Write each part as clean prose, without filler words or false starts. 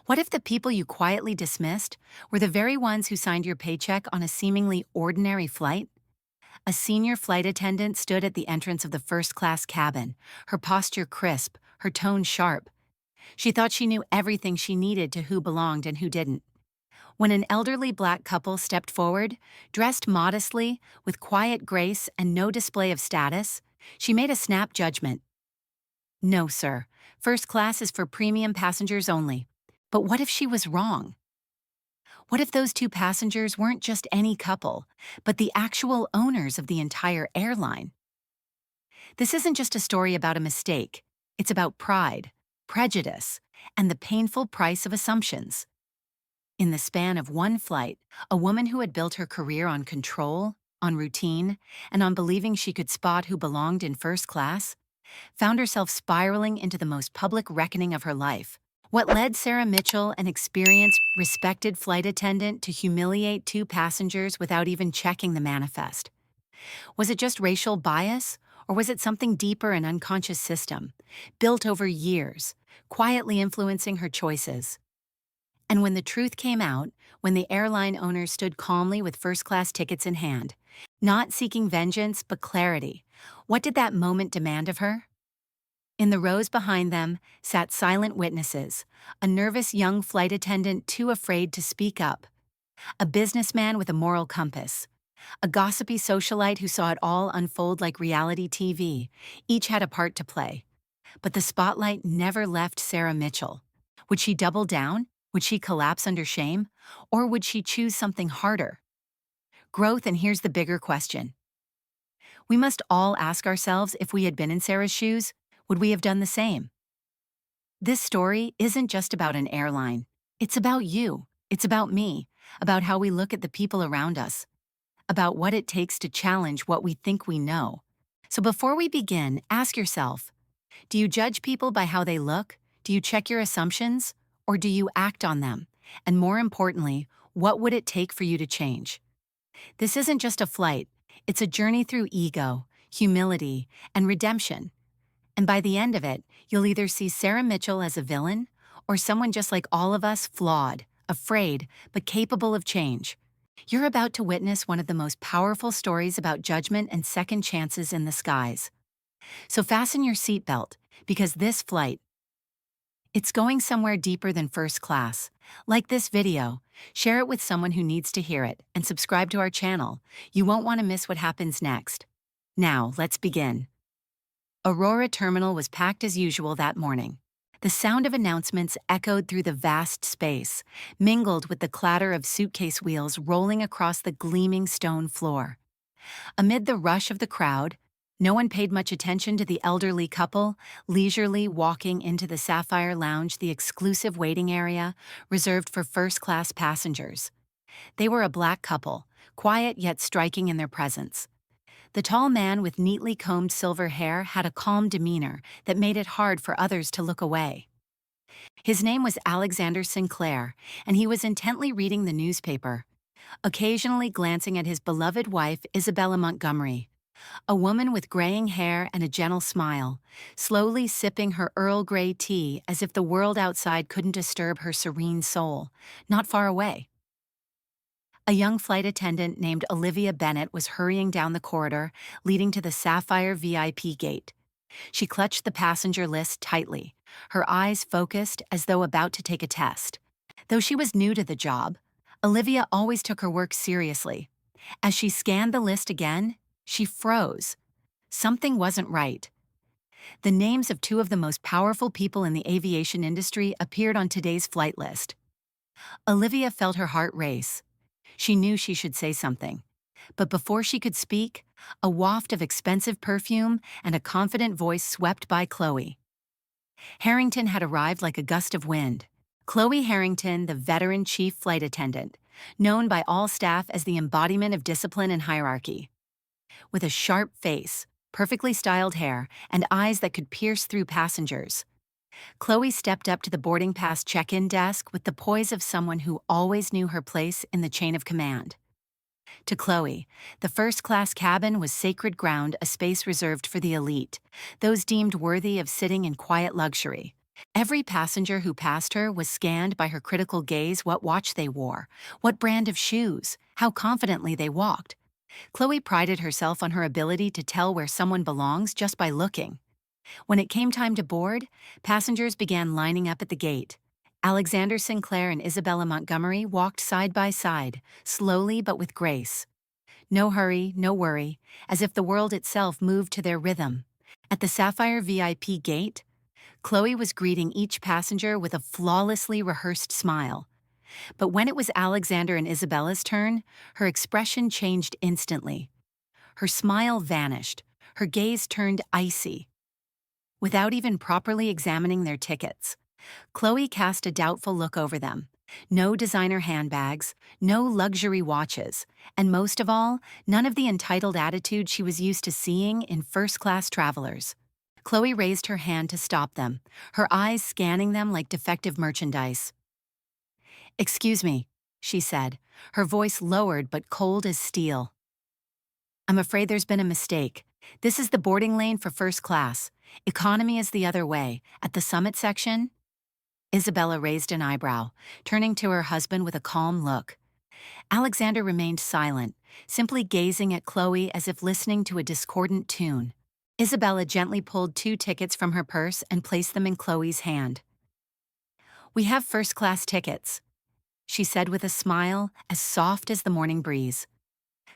What if the people you quietly dismissed were the very ones who signed your paycheck on a seemingly ordinary flight? A senior flight attendant stood at the entrance of the first-class cabin, her posture crisp, her tone sharp. She thought she knew everything she needed to who belonged and who didn't. When an elderly black couple stepped forward, dressed modestly, with quiet grace and no display of status, she made a snap judgment. No, sir. First class is for premium passengers only. But what if she was wrong? What if those two passengers weren't just any couple, but the actual owners of the entire airline? This isn't just a story about a mistake. It's about pride, prejudice, and the painful price of assumptions. In the span of one flight, a woman who had built her career on control, on routine, and on believing she could spot who belonged in first class, found herself spiraling into the most public reckoning of her life. What led Sarah Mitchell, an experienced, respected flight attendant, to humiliate two passengers without even checking the manifest? Was it just racial bias, or was it something deeper, an unconscious system, built over years, quietly influencing her choices? And when the truth came out, when the airline owner stood calmly with first-class tickets in hand, not seeking vengeance but clarity, what did that moment demand of her? In the rows behind them sat silent witnesses, a nervous young flight attendant too afraid to speak up, a businessman with a moral compass, a gossipy socialite who saw it all unfold like reality TV. Each had a part to play. But the spotlight never left Sarah Mitchell. Would she double down? Would she collapse under shame? Or would she choose something harder? Growth, and here's the bigger question. We must all ask ourselves, if we had been in Sarah's shoes, would we have done the same? This story isn't just about an airline. It's about you. It's about me, about how we look at the people around us, about what it takes to challenge what we think we know. So before we begin, ask yourself, do you judge people by how they look? Do you check your assumptions? Or do you act on them? And more importantly, what would it take for you to change? This isn't just a flight. It's a journey through ego, humility, and redemption. And by the end of it, you'll either see Sarah Mitchell as a villain or someone just like all of us, flawed, afraid, but capable of change. You're about to witness one of the most powerful stories about judgment and second chances in the skies. So fasten your seatbelt, because this flight, it's going somewhere deeper than first class. Like this video, share it with someone who needs to hear it, and subscribe to our channel. You won't want to miss what happens next. Now, let's begin. Aurora Terminal was packed as usual that morning. The sound of announcements echoed through the vast space, mingled with the clatter of suitcase wheels rolling across the gleaming stone floor. Amid the rush of the crowd, no one paid much attention to the elderly couple, leisurely walking into the Sapphire Lounge, the exclusive waiting area reserved for first-class passengers. They were a black couple, quiet yet striking in their presence. The tall man with neatly combed silver hair had a calm demeanor that made it hard for others to look away. His name was Alexander Sinclair, and he was intently reading the newspaper, occasionally glancing at his beloved wife, Isabella Montgomery, a woman with graying hair and a gentle smile, slowly sipping her Earl Grey tea as if the world outside couldn't disturb her serene soul, not far away. A young flight attendant named Olivia Bennett was hurrying down the corridor leading to the Sapphire VIP gate. She clutched the passenger list tightly, her eyes focused as though about to take a test. Though she was new to the job, Olivia always took her work seriously. As she scanned the list again, she froze. Something wasn't right. The names of two of the most powerful people in the aviation industry appeared on today's flight list. Olivia felt her heart race. She knew she should say something. But before she could speak, a waft of expensive perfume and a confident voice swept by Chloe. Harrington had arrived like a gust of wind. Chloe Harrington, the veteran chief flight attendant, known by all staff as the embodiment of discipline and hierarchy. With a sharp face, perfectly styled hair, and eyes that could pierce through passengers, Chloe stepped up to the boarding pass check-in desk with the poise of someone who always knew her place in the chain of command. To Chloe, the first-class cabin was sacred ground, a space reserved for the elite, those deemed worthy of sitting in quiet luxury. Every passenger who passed her was scanned by her critical gaze: what watch they wore, what brand of shoes, how confidently they walked. Chloe prided herself on her ability to tell where someone belongs just by looking. When it came time to board, passengers began lining up at the gate. Alexander Sinclair and Isabella Montgomery walked side by side, slowly but with grace. No hurry, no worry, as if the world itself moved to their rhythm. At the Sapphire VIP gate, Chloe was greeting each passenger with a flawlessly rehearsed smile. But when it was Alexander and Isabella's turn, her expression changed instantly. Her smile vanished, her gaze turned icy. Without even properly examining their tickets, Chloe cast a doubtful look over them. No designer handbags, no luxury watches, and most of all, none of the entitled attitude she was used to seeing in first-class travelers. Chloe raised her hand to stop them, her eyes scanning them like defective merchandise. "Excuse me," she said, her voice lowered but cold as steel. "I'm afraid there's been a mistake. This is the boarding lane for first class. Economy is the other way, at the summit section." Isabella raised an eyebrow, turning to her husband with a calm look. Alexander remained silent, simply gazing at Chloe as if listening to a discordant tune. Isabella gently pulled 2 tickets from her purse and placed them in Chloe's hand. "We have first-class tickets," she said with a smile as soft as the morning breeze.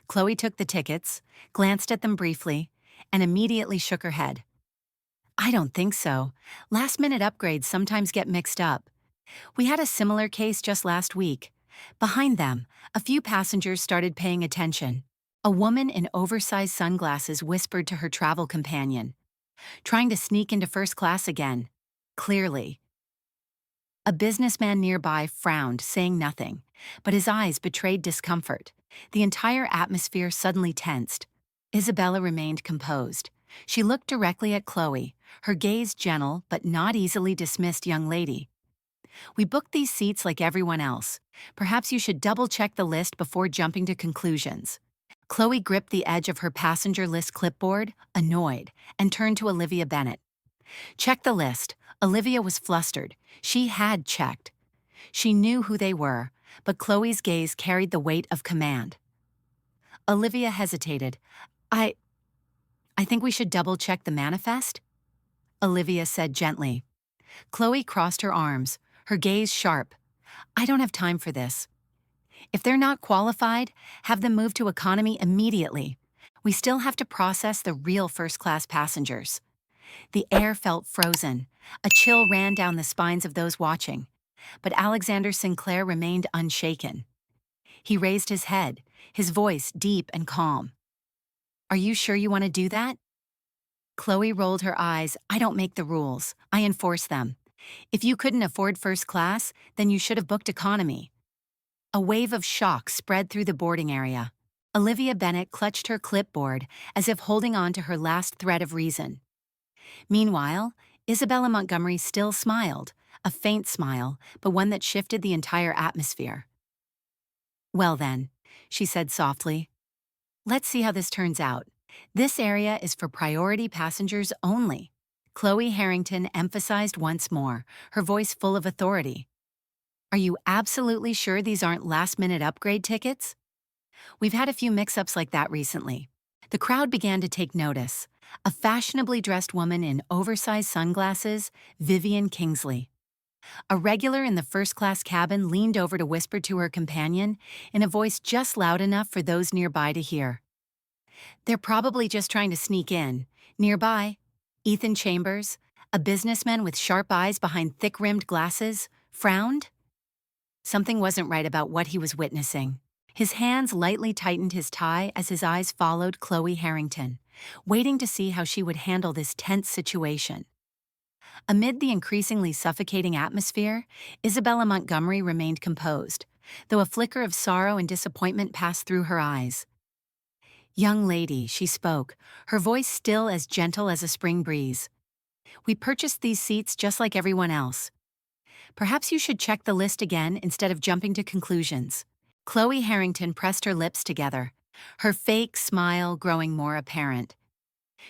Chloe took the tickets, glanced at them briefly, and immediately shook her head. "I don't think so. Last-minute upgrades sometimes get mixed up. We had a similar case just last week. Behind them, a few passengers started paying attention. A woman in oversized sunglasses whispered to her travel companion, trying to sneak into first class again. Clearly. A businessman nearby frowned, saying nothing, but his eyes betrayed discomfort. The entire atmosphere suddenly tensed. Isabella remained composed. She looked directly at Chloe, her gaze gentle but not easily dismissed. "Young lady, we booked these seats like everyone else. Perhaps you should double-check the list before jumping to conclusions." Chloe gripped the edge of her passenger list clipboard, annoyed, and turned to Olivia Bennett. "Check the list." Olivia was flustered. She had checked. She knew who they were, but Chloe's gaze carried the weight of command. Olivia hesitated. I think we should double-check the manifest," Olivia said gently. Chloe crossed her arms, her gaze sharp. "I don't have time for this. If they're not qualified, have them move to economy immediately. We still have to process the real first-class passengers." The air felt frozen. A chill ran down the spines of those watching. But Alexander Sinclair remained unshaken. He raised his head, his voice deep and calm. "Are you sure you want to do that?" Chloe rolled her eyes. "I don't make the rules. I enforce them. If you couldn't afford first class, then you should have booked economy." A wave of shock spread through the boarding area. Olivia Bennett clutched her clipboard as if holding on to her last thread of reason. Meanwhile, Isabella Montgomery still smiled, a faint smile, but one that shifted the entire atmosphere. "Well then," she said softly, "let's see how this turns out. This area is for priority passengers only." Chloe Harrington emphasized once more, her voice full of authority. "Are you absolutely sure these aren't last-minute upgrade tickets? We've had a few mix-ups like that recently." The crowd began to take notice. A fashionably dressed woman in oversized sunglasses, Vivian Kingsley. A regular in the first-class cabin leaned over to whisper to her companion in a voice just loud enough for those nearby to hear. "They're probably just trying to sneak in." Nearby, Ethan Chambers, a businessman with sharp eyes behind thick-rimmed glasses, frowned. Something wasn't right about what he was witnessing. His hands lightly tightened his tie as his eyes followed Chloe Harrington, waiting to see how she would handle this tense situation. Amid the increasingly suffocating atmosphere, Isabella Montgomery remained composed, though a flicker of sorrow and disappointment passed through her eyes. "Young lady," she spoke, her voice still as gentle as a spring breeze. "We purchased these seats just like everyone else. Perhaps you should check the list again instead of jumping to conclusions." Chloe Harrington pressed her lips together, her fake smile growing more apparent.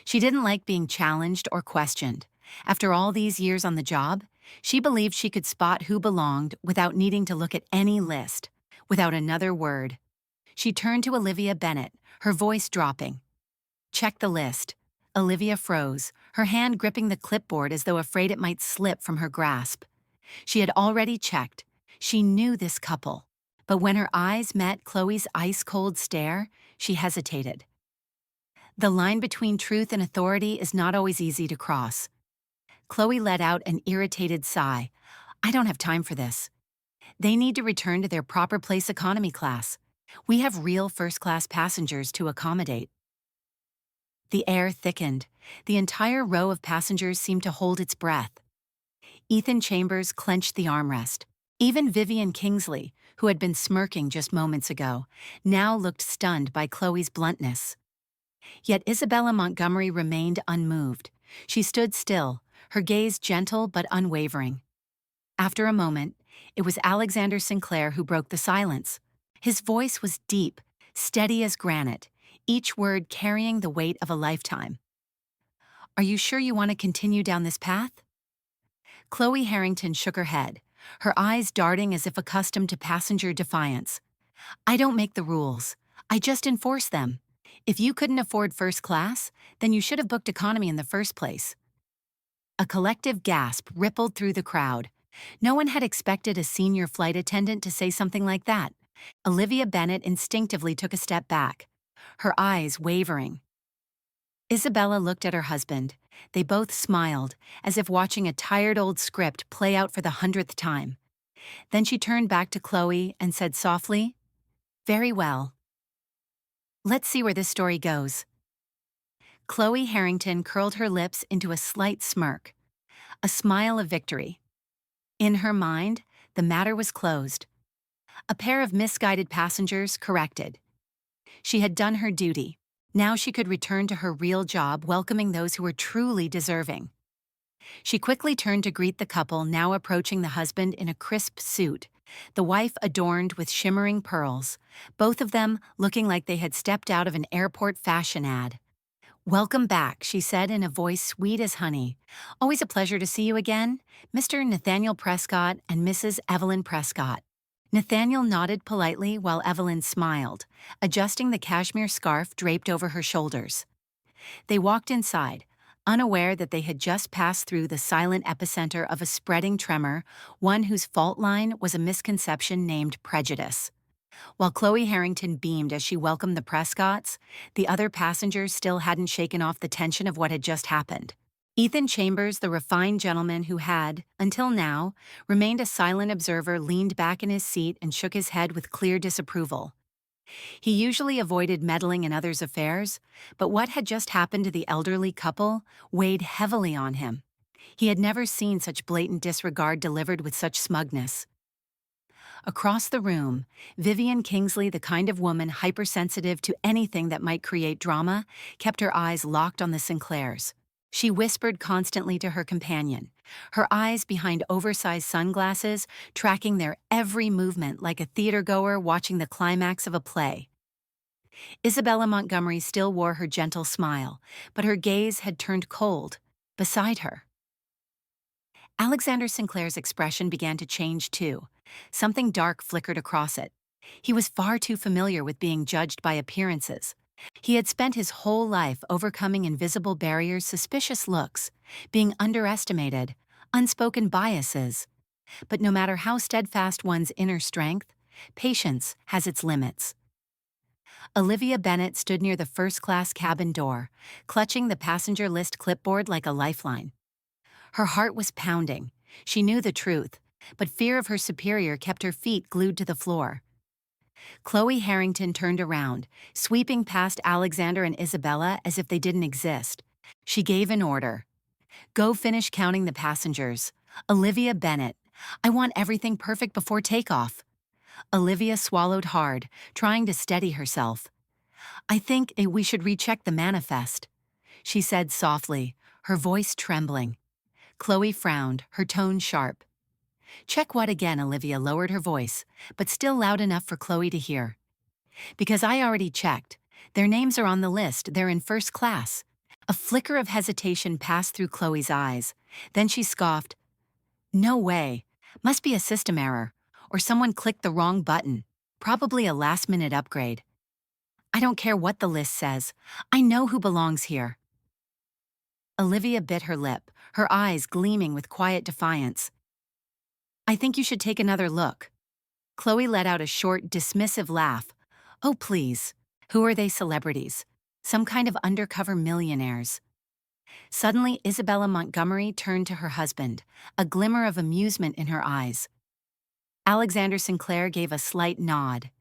She didn't like being challenged or questioned. After all these years on the job, She believed she could spot who belonged without needing to look at any list. Without another word, she turned to Olivia Bennet, her voice dropping. "Check the list." Olivia froze, her hand gripping the clipboard as though afraid it might slip from her grasp. She had already checked. She knew this couple. But when her eyes met Chloe's ice-cold stare, she hesitated. The line between truth and authority is not always easy to cross. Chloe let out an irritated sigh. "I don't have time for this. They need to return to their proper place economy class. We have real first-class passengers to accommodate." The air thickened. The entire row of passengers seemed to hold its breath. Ethan Chambers clenched the armrest. Even Vivian Kingsley, who had been smirking just moments ago, now looked stunned by Chloe's bluntness. Yet Isabella Montgomery remained unmoved. She stood still, her gaze gentle but unwavering. After a moment, it was Alexander Sinclair who broke the silence. His voice was deep, steady as granite, each word carrying the weight of a lifetime. "Are you sure you want to continue down this path?" Chloe Harrington shook her head, her eyes darting as if accustomed to passenger defiance. "I don't make the rules. I just enforce them. If you couldn't afford first class, then you should have booked economy in the first place." A collective gasp rippled through the crowd. No one had expected a senior flight attendant to say something like that. Olivia Bennet instinctively took a step back, her eyes wavering. Isabella looked at her husband. They both smiled, as if watching a tired old script play out for the 100th time. Then she turned back to Chloe and said softly, "Very well. Let's see where this story goes." Chloe Harrington curled her lips into a slight smirk, a smile of victory. In her mind, the matter was closed. A pair of misguided passengers corrected. She had done her duty. Now she could return to her real job, welcoming those who were truly deserving. She quickly turned to greet the couple now approaching the husband in a crisp suit, the wife adorned with shimmering pearls, both of them looking like they had stepped out of an airport fashion ad. "Welcome back," she said in a voice sweet as honey. "Always a pleasure to see you again, Mr. Nathaniel Prescott and Mrs. Evelyn Prescott." Nathaniel nodded politely while Evelyn smiled, adjusting the cashmere scarf draped over her shoulders. They walked inside, unaware that they had just passed through the silent epicenter of a spreading tremor, one whose fault line was a misconception named prejudice. While Chloe Harrington beamed as she welcomed the Prescotts, the other passengers still hadn't shaken off the tension of what had just happened. Ethan Chambers, the refined gentleman who had, until now, remained a silent observer, leaned back in his seat and shook his head with clear disapproval. He usually avoided meddling in others' affairs, but what had just happened to the elderly couple weighed heavily on him. He had never seen such blatant disregard delivered with such smugness. Across the room, Vivian Kingsley, the kind of woman hypersensitive to anything that might create drama, kept her eyes locked on the Sinclairs. She whispered constantly to her companion, her eyes behind oversized sunglasses, tracking their every movement like a theatergoer watching the climax of a play. Isabella Montgomery still wore her gentle smile, but her gaze had turned cold, beside her. Alexander Sinclair's expression began to change too. Something dark flickered across it. He was far too familiar with being judged by appearances. He had spent his whole life overcoming invisible barriers, suspicious looks, being underestimated, unspoken biases. But no matter how steadfast one's inner strength, patience has its limits. Olivia Bennet stood near the first-class cabin door, clutching the passenger list clipboard like a lifeline. Her heart was pounding. She knew the truth, but fear of her superior kept her feet glued to the floor. Chloe Harrington turned around, sweeping past Alexander and Isabella as if they didn't exist. She gave an order. "Go finish counting the passengers. Olivia Bennet, I want everything perfect before takeoff." Olivia swallowed hard, trying to steady herself. "I think we should recheck the manifest," she said softly, her voice trembling. Chloe frowned, her tone sharp. "Check what again?" Olivia lowered her voice, but still loud enough for Chloe to hear. "Because I already checked. Their names are on the list, they're in first class." A flicker of hesitation passed through Chloe's eyes. Then she scoffed. No way. Must be a system error. Or someone clicked the wrong button. Probably a last-minute upgrade. I don't care what the list says. I know who belongs here. Olivia bit her lip, her eyes gleaming with quiet defiance. I think you should take another look. Chloe let out a short, dismissive laugh. Oh, please. Who are they celebrities? Some kind of undercover millionaires. Suddenly, Isabella Montgomery turned to her husband, a glimmer of amusement in her eyes. Alexander Sinclair gave a slight nod.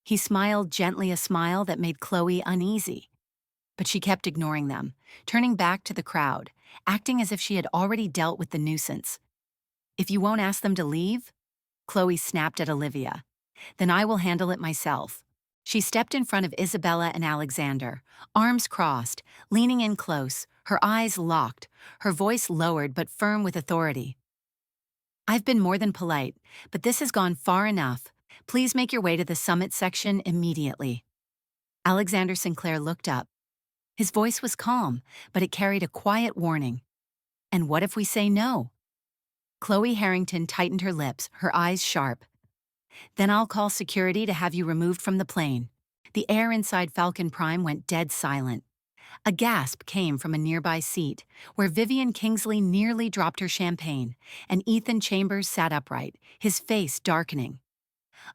He smiled gently, a smile that made Chloe uneasy. But she kept ignoring them, turning back to the crowd, acting as if she had already dealt with the nuisance. If you won't ask them to leave, Chloe snapped at Olivia, then I will handle it myself. She stepped in front of Isabella and Alexander, arms crossed, leaning in close, her eyes locked, her voice lowered but firm with authority. I've been more than polite, but this has gone far enough. Please make your way to the summit section immediately. Alexander Sinclair looked up. His voice was calm, but it carried a quiet warning. And what if we say no? Chloe Harrington tightened her lips, her eyes sharp. Then I'll call security to have you removed from the plane. The air inside Falcon Prime went dead silent. A gasp came from a nearby seat, where Vivian Kingsley nearly dropped her champagne, and Ethan Chambers sat upright, his face darkening.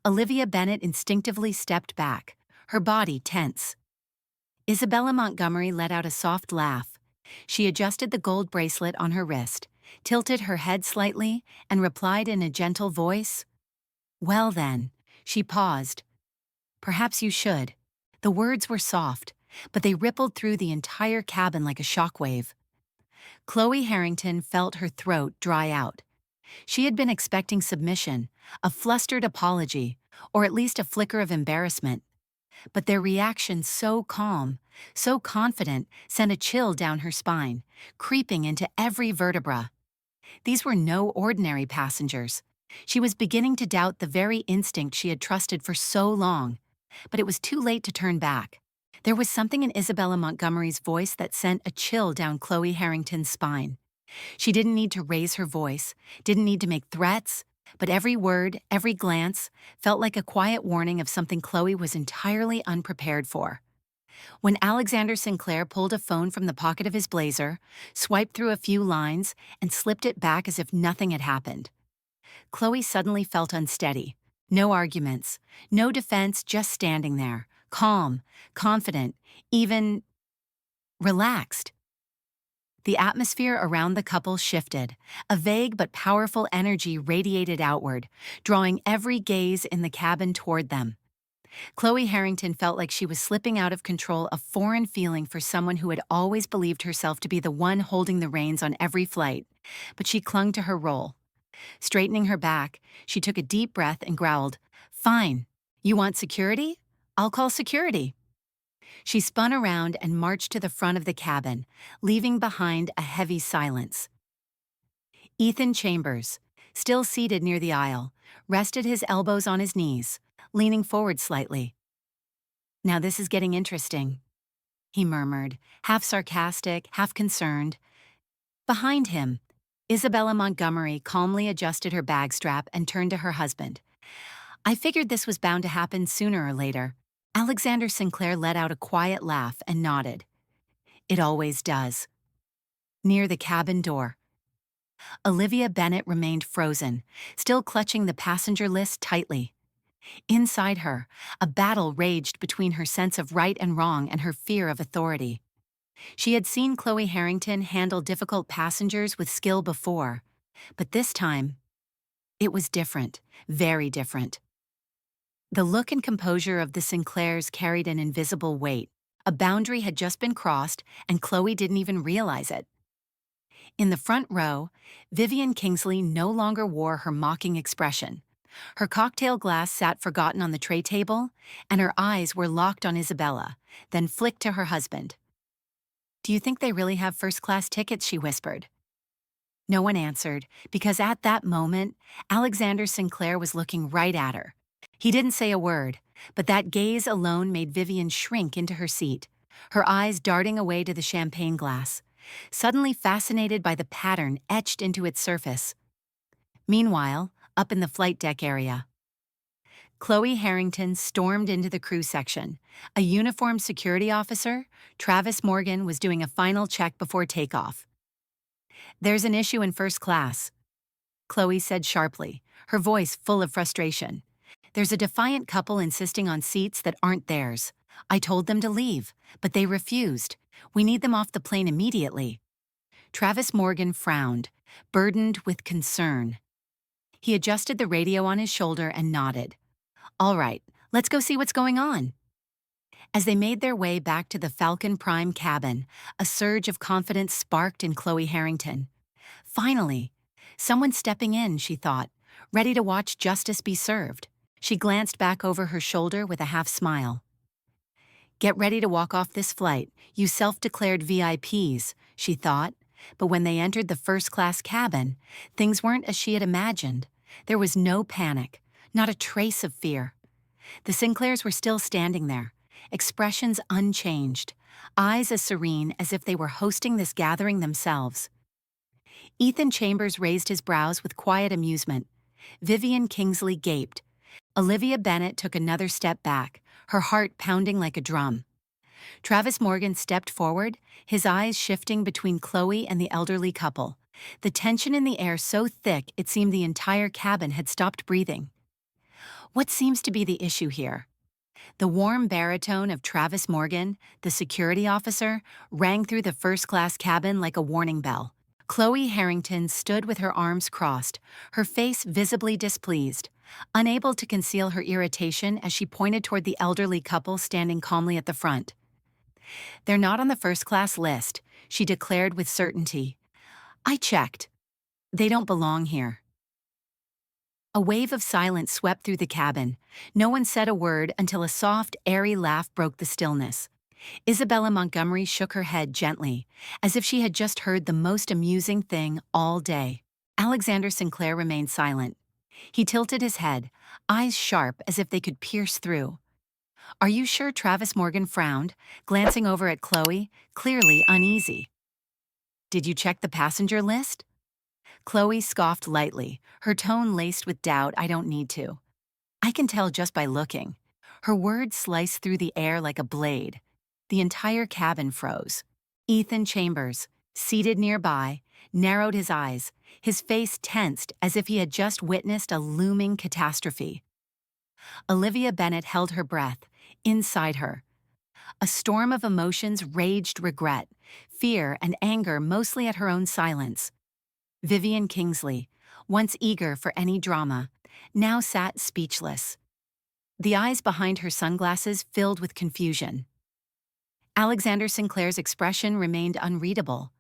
Olivia Bennett instinctively stepped back, her body tense. Isabella Montgomery let out a soft laugh. She adjusted the gold bracelet on her wrist, tilted her head slightly, and replied in a gentle voice, Well then, she paused. Perhaps you should. The words were soft, but they rippled through the entire cabin like a shockwave. Chloe Harrington felt her throat dry out. She had been expecting submission, a flustered apology, or at least a flicker of embarrassment. But their reaction, so calm, so confident, sent a chill down her spine, creeping into every vertebra. These were no ordinary passengers. She was beginning to doubt the very instinct she had trusted for so long, but it was too late to turn back. There was something in Isabella Montgomery's voice that sent a chill down Chloe Harrington's spine. She didn't need to raise her voice, didn't need to make threats, but every word, every glance, felt like a quiet warning of something Chloe was entirely unprepared for. When Alexander Sinclair pulled a phone from the pocket of his blazer, swiped through a few lines, and slipped it back as if nothing had happened, Chloe suddenly felt unsteady. No arguments, no defense, just standing there, calm, confident, even relaxed. The atmosphere around the couple shifted. A vague but powerful energy radiated outward, drawing every gaze in the cabin toward them. Chloe Harrington felt like she was slipping out of control, a foreign feeling for someone who had always believed herself to be the one holding the reins on every flight, but she clung to her role. Straightening her back, she took a deep breath and growled, Fine. You want security? I'll call security. She spun around and marched to the front of the cabin, leaving behind a heavy silence. Ethan Chambers, still seated near the aisle, rested his elbows on his knees, leaning forward slightly. Now this is getting interesting, he murmured, half sarcastic, half concerned. Behind him, Isabella Montgomery calmly adjusted her bag strap and turned to her husband. I figured this was bound to happen sooner or later. Alexander Sinclair let out a quiet laugh and nodded. It always does. Near the cabin door, Olivia Bennett remained frozen, still clutching the passenger list tightly. Inside her, a battle raged between her sense of right and wrong and her fear of authority. She had seen Chloe Harrington handle difficult passengers with skill before, but this time, it was different, very different. The look and composure of the Sinclairs carried an invisible weight. A boundary had just been crossed, and Chloe didn't even realize it. In the front row, Vivian Kingsley no longer wore her mocking expression. Her cocktail glass sat forgotten on the tray table, and her eyes were locked on Isabella, then flicked to her husband. Do you think they really have first-class tickets? She whispered. No one answered, because at that moment, Alexander Sinclair was looking right at her. He didn't say a word, but that gaze alone made Vivian shrink into her seat, her eyes darting away to the champagne glass, suddenly fascinated by the pattern etched into its surface. Meanwhile, up in the flight deck area, Chloe Harrington stormed into the crew section. A uniformed security officer, Travis Morgan, was doing a final check before takeoff. "There's an issue in first class," Chloe said sharply, her voice full of frustration. "There's a defiant couple insisting on seats that aren't theirs. I told them to leave, but they refused. We need them off the plane immediately." Travis Morgan frowned, burdened with concern. He adjusted the radio on his shoulder and nodded. "All right, let's go see what's going on." As they made their way back to the Falcon Prime cabin, a surge of confidence sparked in Chloe Harrington. Finally, someone stepping in, she thought, ready to watch justice be served. She glanced back over her shoulder with a half smile. "Get ready to walk off this flight, you self-declared VIPs," she thought. But when they entered the first-class cabin, things weren't as she had imagined. There was no panic, not a trace of fear. The Sinclairs were still standing there, expressions unchanged, eyes as serene as if they were hosting this gathering themselves. Ethan Chambers raised his brows with quiet amusement. Vivian Kingsley gaped. Olivia Bennett took another step back, her heart pounding like a drum. Travis Morgan stepped forward, his eyes shifting between Chloe and the elderly couple, the tension in the air so thick it seemed the entire cabin had stopped breathing. "What seems to be the issue here?" The warm baritone of Travis Morgan, the security officer, rang through the first-class cabin like a warning bell. Chloe Harrington stood with her arms crossed, her face visibly displeased, unable to conceal her irritation as she pointed toward the elderly couple standing calmly at the front. "They're not on the first-class list," she declared with certainty. "I checked. They don't belong here." A wave of silence swept through the cabin. No one said a word until a soft, airy laugh broke the stillness. Isabella Montgomery shook her head gently, as if she had just heard the most amusing thing all day. Alexander Sinclair remained silent. He tilted his head, eyes sharp as if they could pierce through. "Are you sure?" Travis Morgan frowned, glancing over at Chloe, clearly uneasy. "Did you check the passenger list?" Chloe scoffed lightly, her tone laced with doubt. "I don't need to. I can tell just by looking." Her words sliced through the air like a blade. The entire cabin froze. Ethan Chambers, seated nearby, narrowed his eyes, his face tensed as if he had just witnessed a looming catastrophe. Olivia Bennett held her breath. Inside her, a storm of emotions raged: regret, fear, and anger, mostly at her own silence. Vivian Kingsley, once eager for any drama, now sat speechless. The eyes behind her sunglasses filled with confusion. Alexander Sinclair's expression remained unreadable,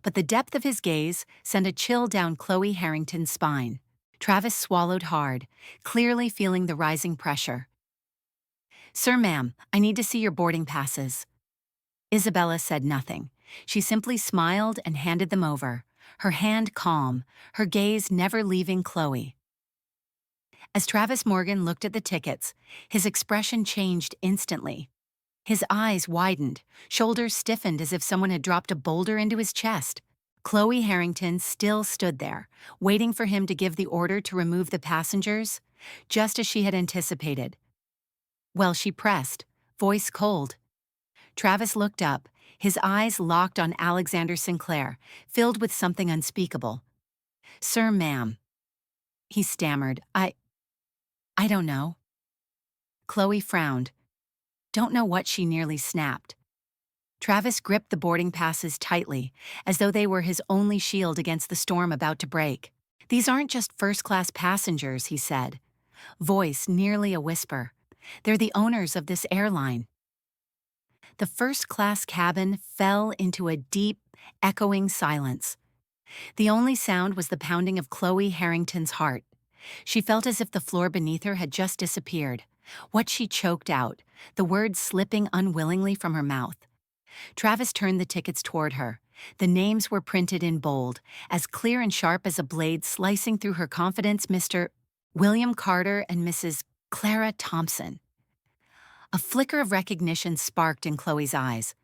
but the depth of his gaze sent a chill down Chloe Harrington's spine. Travis swallowed hard, clearly feeling the rising pressure. "Sir, ma'am, I need to see your boarding passes." Isabella said nothing. She simply smiled and handed them over, her hand calm, her gaze never leaving Chloe. As Travis Morgan looked at the tickets, his expression changed instantly. His eyes widened, shoulders stiffened as if someone had dropped a boulder into his chest. Chloe Harrington still stood there, waiting for him to give the order to remove the passengers, just as she had anticipated. "Well," she pressed, voice cold. Travis looked up, his eyes locked on Alexander Sinclair, filled with something unspeakable. "Sir, ma'am," he stammered. I don't know." Chloe frowned. "Don't know what?" she nearly snapped. Travis gripped the boarding passes tightly, as though they were his only shield against the storm about to break. "These aren't just first-class passengers," he said, voice nearly a whisper. "They're the owners of this airline." The first-class cabin fell into a deep, echoing silence. The only sound was the pounding of Chloe Harrington's heart. She felt as if the floor beneath her had just disappeared. What she choked out, the words slipping unwillingly from her mouth. Travis turned the tickets toward her. The names were printed in bold, as clear and sharp as a blade slicing through her confidence: Mr. William Carter and Mrs. Clara Thompson. A flicker of recognition sparked in Chloe's eyes,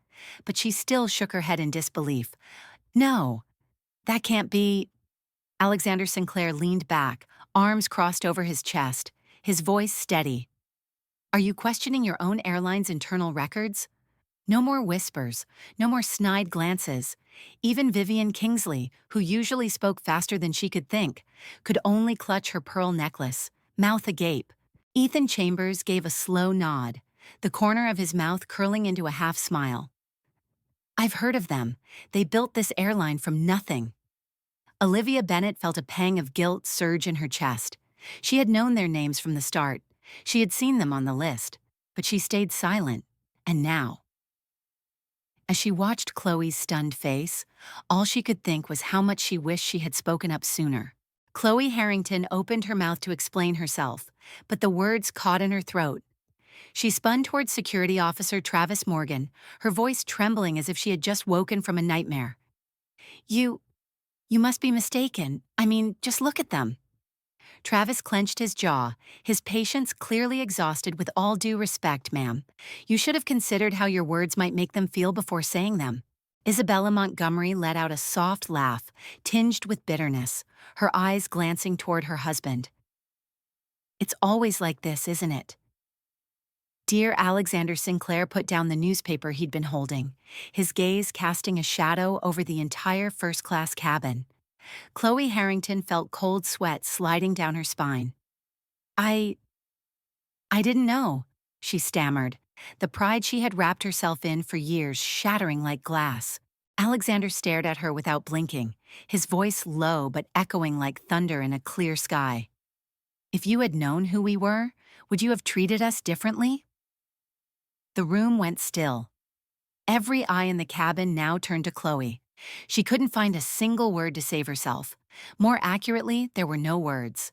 but she still shook her head in disbelief. "No, that can't be. Alexander Sinclair leaned back, arms crossed over his chest, his voice steady. Are you questioning your own airline's internal records? No more whispers, no more snide glances. Even Vivian Kingsley, who usually spoke faster than she could think, could only clutch her pearl necklace, mouth agape. Ethan Chambers gave a slow nod, the corner of his mouth curling into a half smile. I've heard of them. They built this airline from nothing. Olivia Bennett felt a pang of guilt surge in her chest. She had known their names from the start. She had seen them on the list, but she stayed silent. And now, as she watched Chloe's stunned face, all she could think was how much she wished she had spoken up sooner. Chloe Harrington opened her mouth to explain herself, but the words caught in her throat. She spun towards Security Officer Travis Morgan, her voice trembling as if she had just woken from a nightmare. You must be mistaken. I mean, just look at them. Travis clenched his jaw, his patience clearly exhausted. With all due respect, ma'am, you should have considered how your words might make them feel before saying them. Isabella Montgomery let out a soft laugh, tinged with bitterness, her eyes glancing toward her husband. It's always like this, isn't it? Dear Alexander Sinclair put down the newspaper he'd been holding, his gaze casting a shadow over the entire first-class cabin. Chloe Harrington felt cold sweat sliding down her spine. I didn't know, she stammered, the pride she had wrapped herself in for years shattering like glass. Alexander stared at her without blinking, his voice low but echoing like thunder in a clear sky. If you had known who we were, would you have treated us differently? The room went still. Every eye in the cabin now turned to Chloe. She couldn't find a single word to save herself. More accurately, there were no words.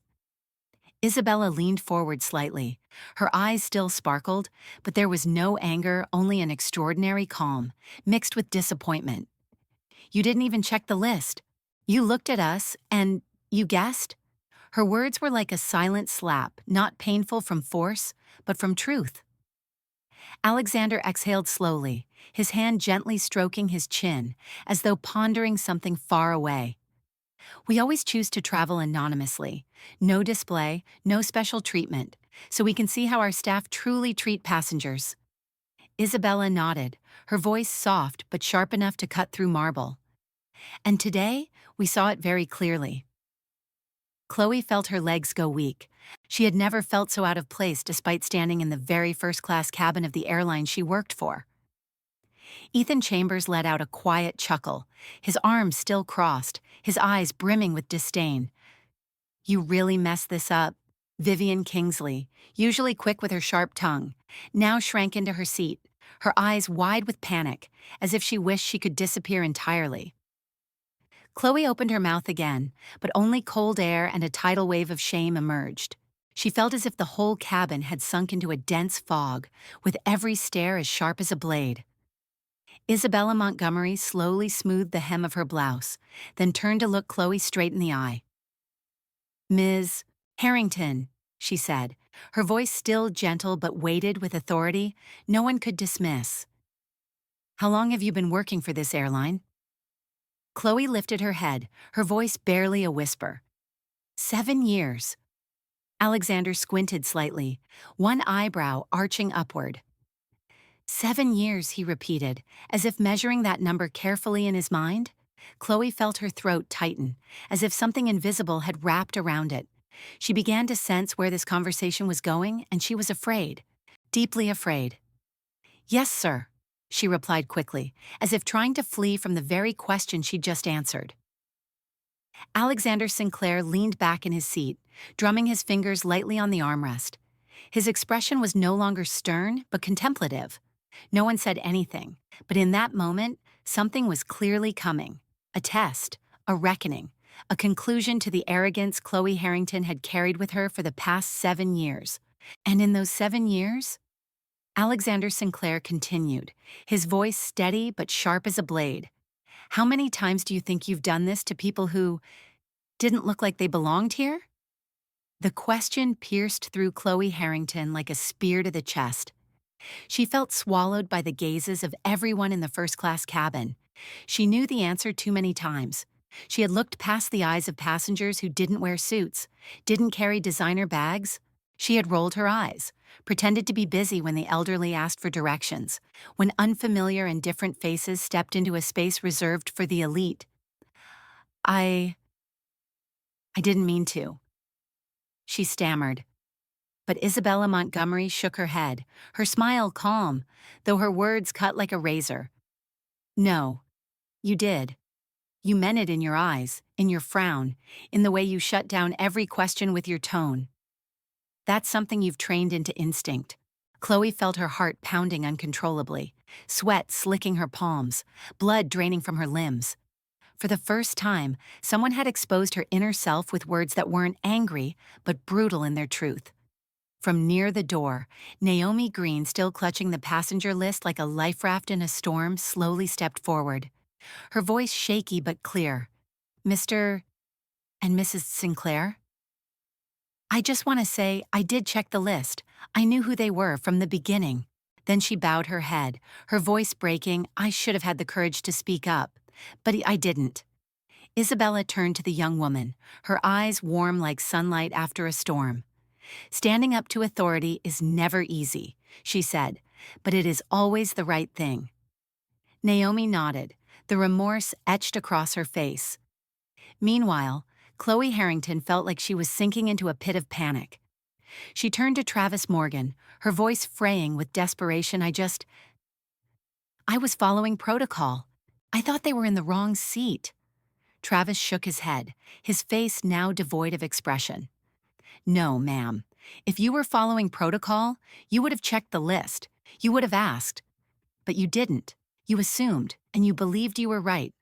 Isabella leaned forward slightly. Her eyes still sparkled, but there was no anger, only an extraordinary calm, mixed with disappointment. You didn't even check the list. You looked at us, and you guessed? Her words were like a silent slap, not painful from force, but from truth. Alexander exhaled slowly, his hand gently stroking his chin, as though pondering something far away. We always choose to travel anonymously. No display, no special treatment, so we can see how our staff truly treat passengers. Isabella nodded, her voice soft but sharp enough to cut through marble. And today, we saw it very clearly. Chloe felt her legs go weak. She had never felt so out of place despite standing in the very first-class cabin of the airline she worked for. Ethan Chambers let out a quiet chuckle, his arms still crossed, his eyes brimming with disdain. You really messed this up. Vivian Kingsley, usually quick with her sharp tongue, now shrank into her seat, her eyes wide with panic, as if she wished she could disappear entirely. Chloe opened her mouth again, but only cold air and a tidal wave of shame emerged. She felt as if the whole cabin had sunk into a dense fog, with every stare as sharp as a blade. Isabella Montgomery slowly smoothed the hem of her blouse, then turned to look Chloe straight in the eye. Ms. Harrington, she said, her voice still gentle but weighted with authority no one could dismiss. How long have you been working for this airline? Chloe lifted her head, her voice barely a whisper. 7 years. Alexander squinted slightly, one eyebrow arching upward. 7 years, he repeated, as if measuring that number carefully in his mind. Chloe felt her throat tighten, as if something invisible had wrapped around it. She began to sense where this conversation was going, and she was afraid, deeply afraid. Yes, sir, she replied quickly, as if trying to flee from the very question she'd just answered. Alexander Sinclair leaned back in his seat, drumming his fingers lightly on the armrest. His expression was no longer stern, but contemplative. No one said anything, but in that moment, something was clearly coming. A test, a reckoning, a conclusion to the arrogance Chloe Harrington had carried with her for the past 7 years. And in those 7 years, Alexander Sinclair continued, his voice steady but sharp as a blade. How many times do you think you've done this to people who didn't look like they belonged here? The question pierced through Chloe Harrington like a spear to the chest. She felt swallowed by the gazes of everyone in the first-class cabin. She knew the answer too many times. She had looked past the eyes of passengers who didn't wear suits, didn't carry designer bags. She had rolled her eyes, pretended to be busy when the elderly asked for directions, when unfamiliar and different faces stepped into a space reserved for the elite. I I didn't mean to, she stammered. But Isabella Montgomery shook her head, her smile calm, though her words cut like a razor. No, you did. You meant it in your eyes, in your frown, in the way you shut down every question with your tone. That's something you've trained into instinct. Chloe felt her heart pounding uncontrollably, sweat slicking her palms, blood draining from her limbs. For the first time, someone had exposed her inner self with words that weren't angry, but brutal in their truth. From near the door, Naomi Green, still clutching the passenger list like a life raft in a storm, slowly stepped forward. Her voice shaky but clear. Mr. and Mrs. Sinclair? I just want to say I did check the list. I knew who they were from the beginning. Then she bowed her head, her voice breaking. I should have had the courage to speak up, but I didn't. Isabella turned to the young woman, her eyes warm like sunlight after a storm. Standing up to authority is never easy, she said, but it is always the right thing. Naomi nodded, the remorse etched across her face. Meanwhile, Chloe Harrington felt like she was sinking into a pit of panic. She turned to Travis Morgan, her voice fraying with desperation. I was following protocol. I thought they were in the wrong seat. Travis shook his head, his face now devoid of expression. No, ma'am. If you were following protocol, you would have checked the list. You would have asked. But you didn't. You assumed, and you believed you were right.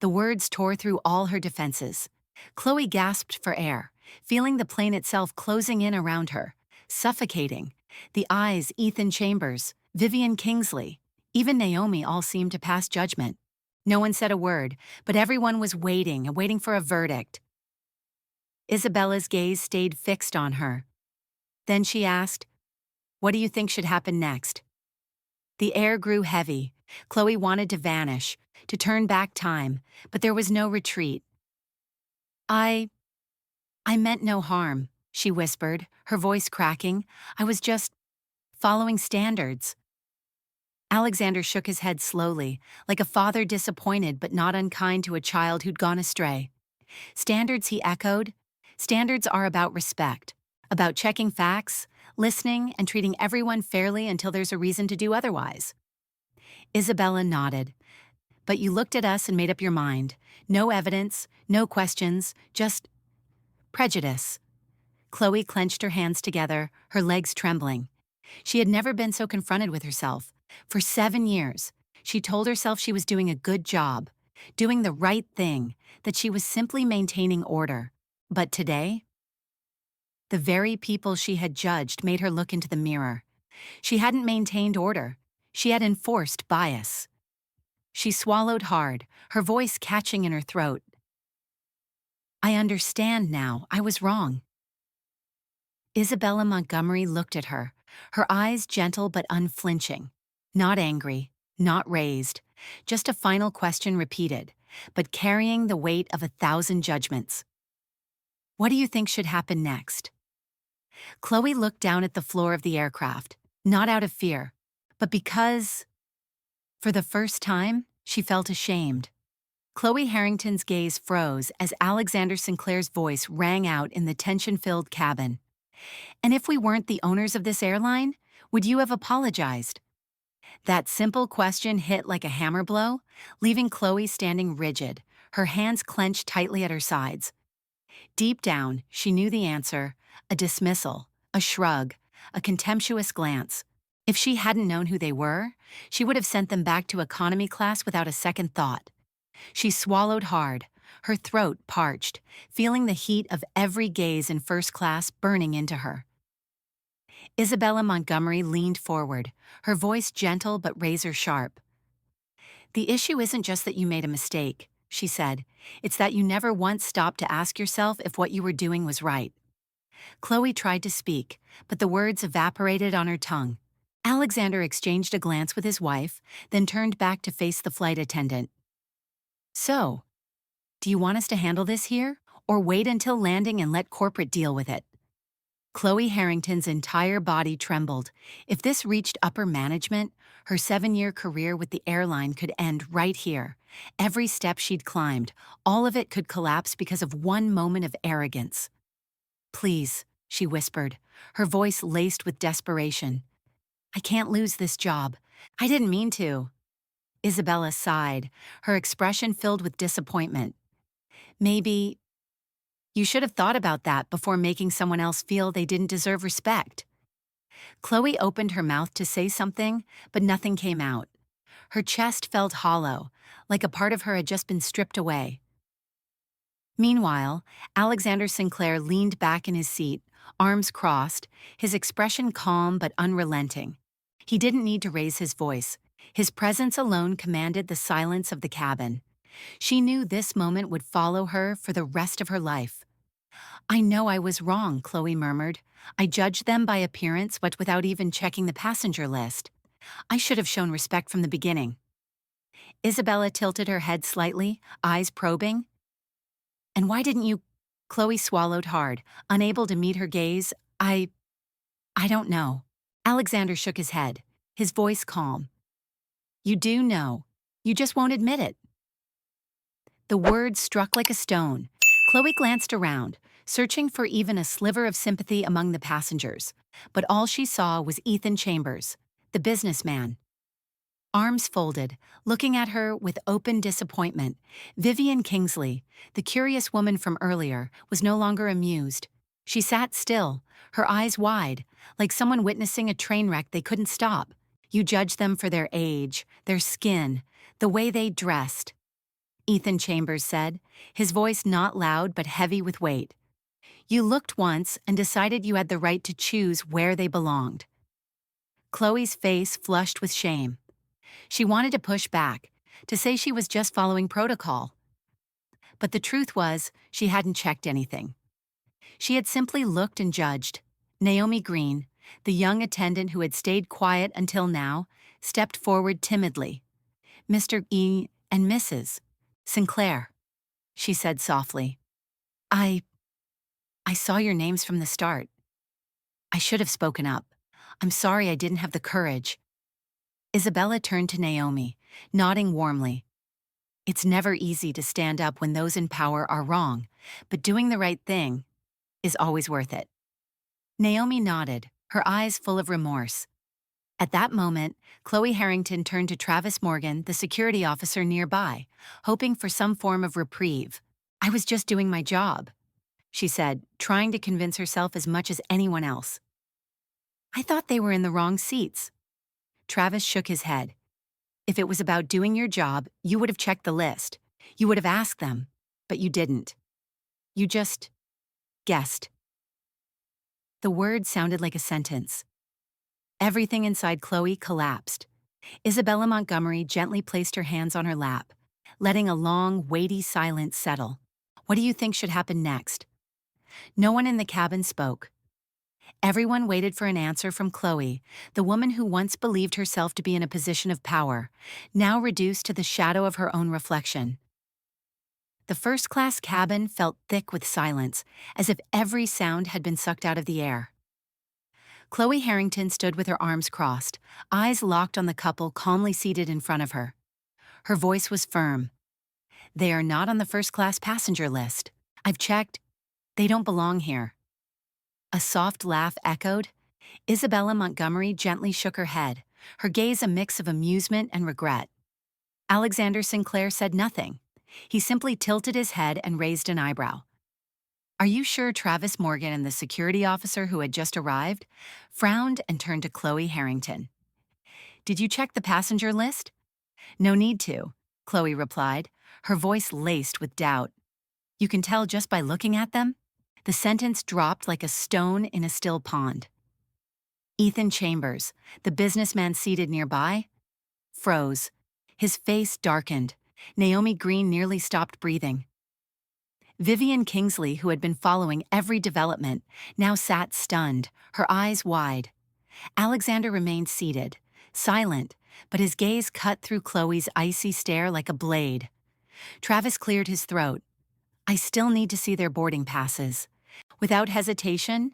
The words tore through all her defenses. Chloe gasped for air, feeling the plane itself closing in around her, suffocating. The eyes, Ethan Chambers, Vivian Kingsley, even Naomi all seemed to pass judgment. No one said a word, but everyone was waiting and waiting for a verdict. Isabella's gaze stayed fixed on her. Then she asked, "What do you think should happen next?" The air grew heavy. Chloe wanted to vanish, to turn back time, but there was no retreat. I meant no harm, she whispered, her voice cracking. I was just following standards. Alexander shook his head slowly, like a father disappointed but not unkind to a child who'd gone astray. Standards, he echoed. Standards are about respect, about checking facts, listening, and treating everyone fairly until there's a reason to do otherwise. Isabella nodded. But you looked at us and made up your mind. No evidence, no questions, just prejudice. Chloe clenched her hands together, her legs trembling. She had never been so confronted with herself. For 7 years, she told herself she was doing a good job, doing the right thing, that she was simply maintaining order. But today, the very people she had judged made her look into the mirror. She hadn't maintained order. She had enforced bias. She swallowed hard, her voice catching in her throat. I understand now. I was wrong. Isabella Montgomery looked at her, her eyes gentle but unflinching. Not angry, not raised, just a final question repeated, but carrying the weight of 1,000 judgments. What do you think should happen next? Chloe looked down at the floor of the aircraft, not out of fear, but because, for the first time, she felt ashamed. Chloe Harrington's gaze froze as Alexander Sinclair's voice rang out in the tension-filled cabin. And if we weren't the owners of this airline, would you have apologized? That simple question hit like a hammer blow, leaving Chloe standing rigid, her hands clenched tightly at her sides. Deep down, she knew the answer, a dismissal, a shrug, a contemptuous glance. If she hadn't known who they were, she would have sent them back to economy class without a second thought. She swallowed hard, her throat parched, feeling the heat of every gaze in first class burning into her. Isabella Montgomery leaned forward, her voice gentle but razor-sharp. The issue isn't just that you made a mistake, she said. It's that you never once stopped to ask yourself if what you were doing was right. Chloe tried to speak, but the words evaporated on her tongue. Alexander exchanged a glance with his wife, then turned back to face the flight attendant. So, Do you want us to handle this here? Or wait until landing and let corporate deal with it? Chloe Harrington's entire body trembled. If this reached upper management, her 7-year career with the airline could end right here. Every step she'd climbed, all of it could collapse because of one moment of arrogance. "Please," she whispered, her voice laced with desperation. "I can't lose this job. I didn't mean to." Isabella sighed, her expression filled with disappointment. "Maybe you should have thought about that before making someone else feel they didn't deserve respect." Chloe opened her mouth to say something, but nothing came out. Her chest felt hollow, like a part of her had just been stripped away. Meanwhile, Alexander Sinclair leaned back in his seat, arms crossed, his expression calm but unrelenting. He didn't need to raise his voice. His presence alone commanded the silence of the cabin. She knew this moment would follow her for the rest of her life. "I know I was wrong," Chloe murmured. "I judged them by appearance but without even checking the passenger list. I should have shown respect from the beginning." Isabella tilted her head slightly, eyes probing. "And why didn't you—" Chloe swallowed hard, unable to meet her gaze. I don't know." Alexander shook his head, his voice calm. "You do know. You just won't admit it." The words struck like a stone. Chloe glanced around, searching for even a sliver of sympathy among the passengers. But all she saw was Ethan Chambers, the businessman. Arms folded, looking at her with open disappointment, Vivian Kingsley, the curious woman from earlier, was no longer amused. She sat still, her eyes wide, like someone witnessing a train wreck they couldn't stop. "You judge them for their age, their skin, the way they dressed," Ethan Chambers said, his voice not loud but heavy with weight. "You looked once and decided you had the right to choose where they belonged." Chloe's face flushed with shame. She wanted to push back, to say she was just following protocol. But the truth was, she hadn't checked anything. She had simply looked and judged. Naomi Green, the young attendant who had stayed quiet until now, stepped forward timidly. "Mr. E. and Mrs. Sinclair," she said softly. I saw your names from the start. I should have spoken up. I'm sorry I didn't have the courage." Isabella turned to Naomi, nodding warmly. "It's never easy to stand up when those in power are wrong, but doing the right thing is always worth it." Naomi nodded, her eyes full of remorse. At that moment, Chloe Harrington turned to Travis Morgan, the security officer nearby, hoping for some form of reprieve. "I was just doing my job," she said, trying to convince herself as much as anyone else. "I thought they were in the wrong seats." Travis shook his head. "If it was about doing your job, you would have checked the list. You would have asked them, but you didn't. You just guessed." The word sounded like a sentence. Everything inside Chloe collapsed. Isabella Montgomery gently placed her hands on her lap, letting a long, weighty silence settle. "What do you think should happen next?" No one in the cabin spoke. Everyone waited for an answer from Chloe, the woman who once believed herself to be in a position of power, now reduced to the shadow of her own reflection. The first-class cabin felt thick with silence, as if every sound had been sucked out of the air. Chloe Harrington stood with her arms crossed, eyes locked on the couple calmly seated in front of her. Her voice was firm. "They are not on the first-class passenger list. I've checked. They don't belong here." A soft laugh echoed. Isabella Montgomery gently shook her head, her gaze a mix of amusement and regret. Alexander Sinclair said nothing. He simply tilted his head and raised an eyebrow. "Are you sure?" Travis Morgan and the security officer who had just arrived frowned and turned to Chloe Harrington. "Did you check the passenger list?" "No need to," Chloe replied, her voice laced with doubt. "You can tell just by looking at them." The sentence dropped like a stone in a still pond. Ethan Chambers, the businessman seated nearby, froze. His face darkened. Naomi Green nearly stopped breathing. Vivian Kingsley, who had been following every development, now sat stunned, her eyes wide. Alexander remained seated, silent, but his gaze cut through Chloe's icy stare like a blade. Travis cleared his throat. I still need to see their boarding passes. Without hesitation,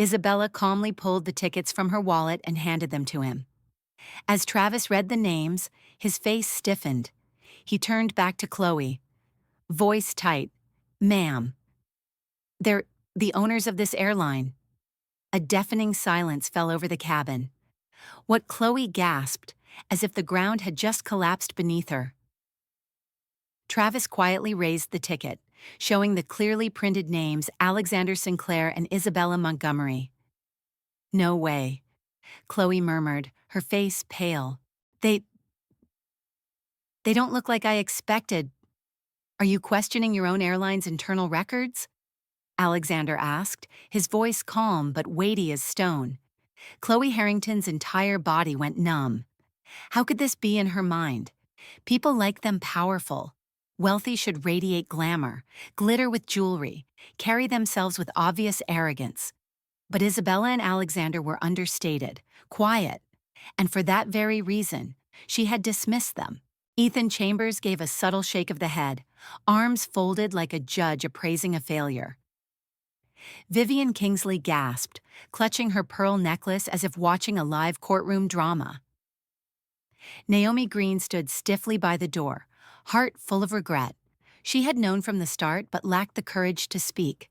Isabella calmly pulled the tickets from her wallet and handed them to him. As Travis read the names, his face stiffened. He turned back to Chloe, voice tight. Ma'am, they're the owners of this airline. A deafening silence fell over the cabin. What Chloe gasped, as if the ground had just collapsed beneath her. Travis quietly raised the ticket, showing the clearly printed names Alexander Sinclair and Isabella Montgomery. No way, Chloe murmured, her face pale. They don't look like I expected. Are you questioning your own airline's internal records? Alexander asked, his voice calm but weighty as stone. Chloe Harrington's entire body went numb. How could this be in her mind? People like them powerful. Wealthy should radiate glamour, glitter with jewelry, carry themselves with obvious arrogance. But Isabella and Alexander were understated, quiet, and for that very reason, she had dismissed them. Ethan Chambers gave a subtle shake of the head, arms folded like a judge appraising a failure. Vivian Kingsley gasped, clutching her pearl necklace as if watching a live courtroom drama. Naomi Green stood stiffly by the door, heart full of regret. She had known from the start but lacked the courage to speak.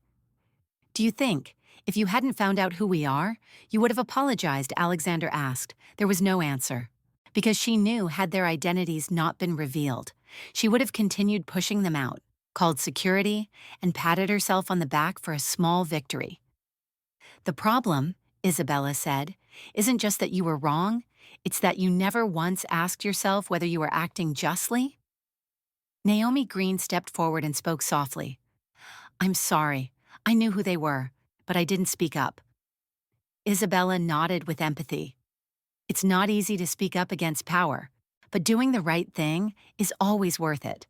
Do you think, if you hadn't found out who we are, you would have apologized? Alexander asked. There was no answer. Because she knew had their identities not been revealed, she would have continued pushing them out, called security, and patted herself on the back for a small victory. The problem, Isabella said, isn't just that you were wrong, it's that you never once asked yourself whether you were acting justly. Naomi Green stepped forward and spoke softly. I'm sorry. I knew who they were, but I didn't speak up. Isabella nodded with empathy. It's not easy to speak up against power, but doing the right thing is always worth it.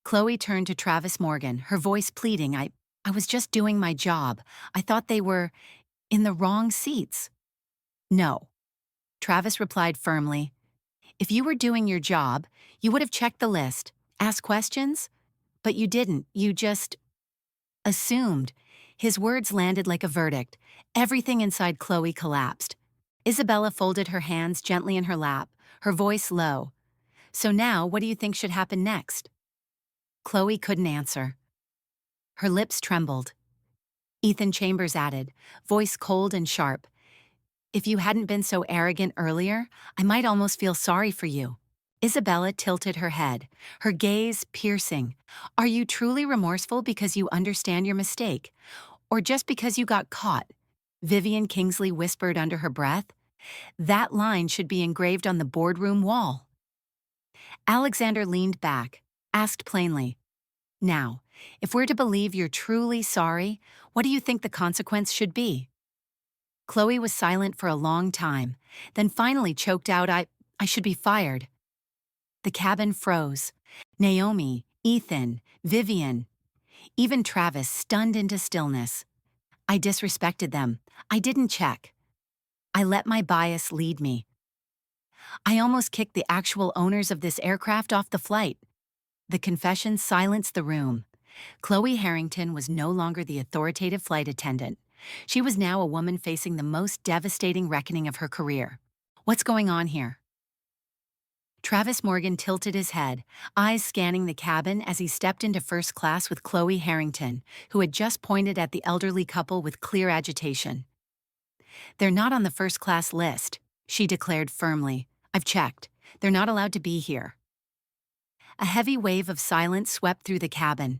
Chloe turned to Travis Morgan, her voice pleading. I was just doing my job. I thought they were in the wrong seats. No. Travis replied firmly. If you were doing your job, you would have checked the list, asked questions, but you didn't. You just assumed. His words landed like a verdict. Everything inside Chloe collapsed. Isabella folded her hands gently in her lap, her voice low. So now, what do you think should happen next? Chloe couldn't answer. Her lips trembled. Ethan Chambers added, voice cold and sharp. If you hadn't been so arrogant earlier, I might almost feel sorry for you. Isabella tilted her head, her gaze piercing. Are you truly remorseful because you understand your mistake? Or just because you got caught? Vivian Kingsley whispered under her breath. That line should be engraved on the boardroom wall. Alexander leaned back, asked plainly, now, if we're to believe you're truly sorry, what do you think the consequence should be? Chloe was silent for a long time, then finally choked out, I should be fired. The cabin froze. Naomi, Ethan, Vivian, even Travis stunned into stillness. I disrespected them. I didn't check. I let my bias lead me. I almost kicked the actual owners of this aircraft off the flight. The confession silenced the room. Chloe Harrington was no longer the authoritative flight attendant. She was now a woman facing the most devastating reckoning of her career. What's going on here? Travis Morgan tilted his head, eyes scanning the cabin as he stepped into first class with Chloe Harrington, who had just pointed at the elderly couple with clear agitation. They're not on the first class list, she declared firmly. I've checked. They're not allowed to be here. A heavy wave of silence swept through the cabin.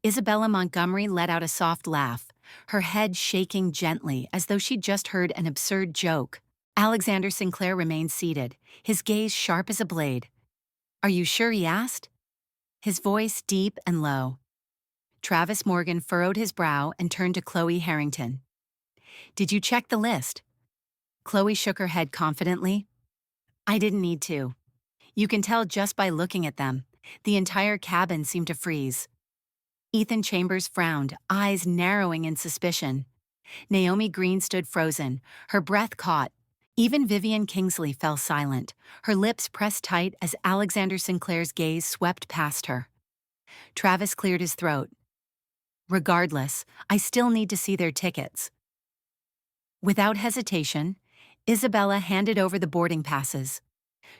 Isabella Montgomery let out a soft laugh, her head shaking gently as though she'd just heard an absurd joke. Alexander Sinclair remained seated, his gaze sharp as a blade. Are you sure? He asked, his voice deep and low. Travis Morgan furrowed his brow and turned to Chloe Harrington. Did you check the list? Chloe shook her head confidently. I didn't need to. You can tell just by looking at them. The entire cabin seemed to freeze. Ethan Chambers frowned, eyes narrowing in suspicion. Naomi Green stood frozen, her breath caught. Even Vivian Kingsley fell silent, her lips pressed tight as Alexander Sinclair's gaze swept past her. Travis cleared his throat. Regardless, I still need to see their tickets. Without hesitation, Isabella handed over the boarding passes.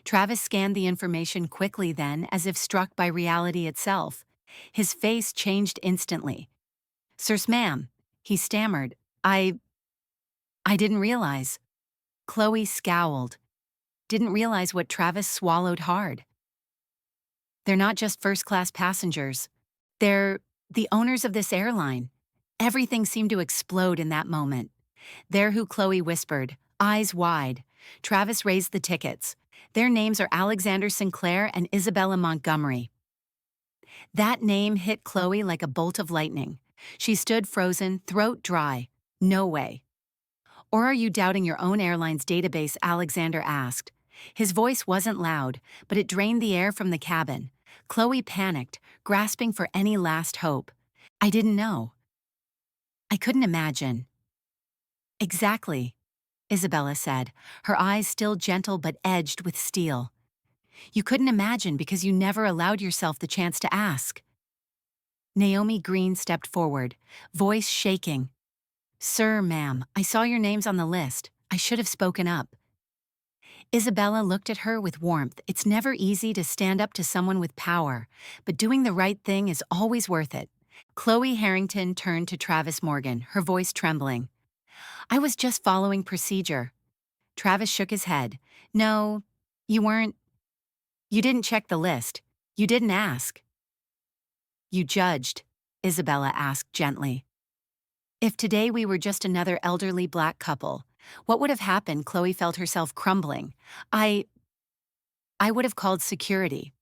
Travis scanned the information quickly then, as if struck by reality itself. His face changed instantly. "Sirs, ma'am," he stammered. I didn't realize." Chloe scowled. Didn't realize what Travis swallowed hard. "They're not just first-class passengers. They're the owners of this airline." Everything seemed to explode in that moment. "They're who," Chloe whispered, eyes wide. Travis raised the tickets. "Their names are Alexander Sinclair and Isabella Montgomery." That name hit Chloe like a bolt of lightning. She stood frozen, throat dry. "No way." "Or are you doubting your own airline's database?" Alexander asked. His voice wasn't loud, but it drained the air from the cabin. Chloe panicked, grasping for any last hope. "I didn't know. I couldn't imagine." "Exactly," Isabella said, her eyes still gentle but edged with steel. "You couldn't imagine because you never allowed yourself the chance to ask." Naomi Green stepped forward, voice shaking. "Sir, ma'am, I saw your names on the list. I should have spoken up." Isabella looked at her with warmth. It's never easy to stand up to someone with power, but doing the right thing is always worth it. Chloe Harrington turned to Travis Morgan, her voice trembling. "I was just following procedure." Travis shook his head. "No, you weren't. You didn't check the list. You didn't ask." "You judged," Isabella asked gently. "If today we were just another elderly black couple, what would have happened?" Chloe felt herself crumbling. I would have called security."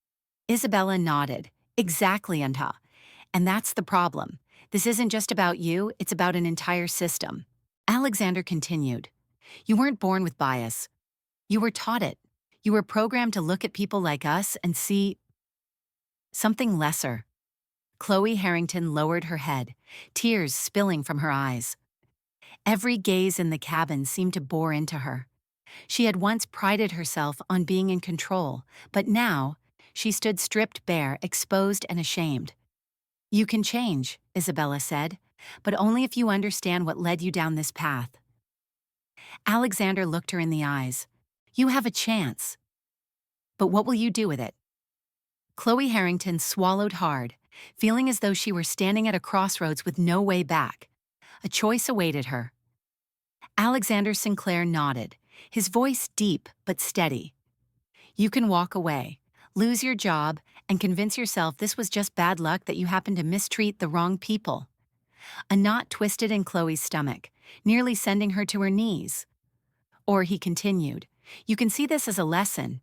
Isabella nodded. "Exactly, Anta. And that's the problem. This isn't just about you, it's about an entire system." Alexander continued. "You weren't born with bias. You were taught it. You were programmed to look at people like us and see something lesser." Chloe Harrington lowered her head, tears spilling from her eyes. Every gaze in the cabin seemed to bore into her. She had once prided herself on being in control, but now she stood stripped bare, exposed and ashamed. "You can change," Isabella said, "but only if you understand what led you down this path." Alexander looked her in the eyes. "You have a chance. But what will you do with it?" Chloe Harrington swallowed hard, feeling as though she were standing at a crossroads with no way back. A choice awaited her. Alexander Sinclair nodded, his voice deep but steady. "You can walk away, lose your job, and convince yourself this was just bad luck that you happened to mistreat the wrong people." A knot twisted in Chloe's stomach, nearly sending her to her knees. Or he continued, "You can see this as a lesson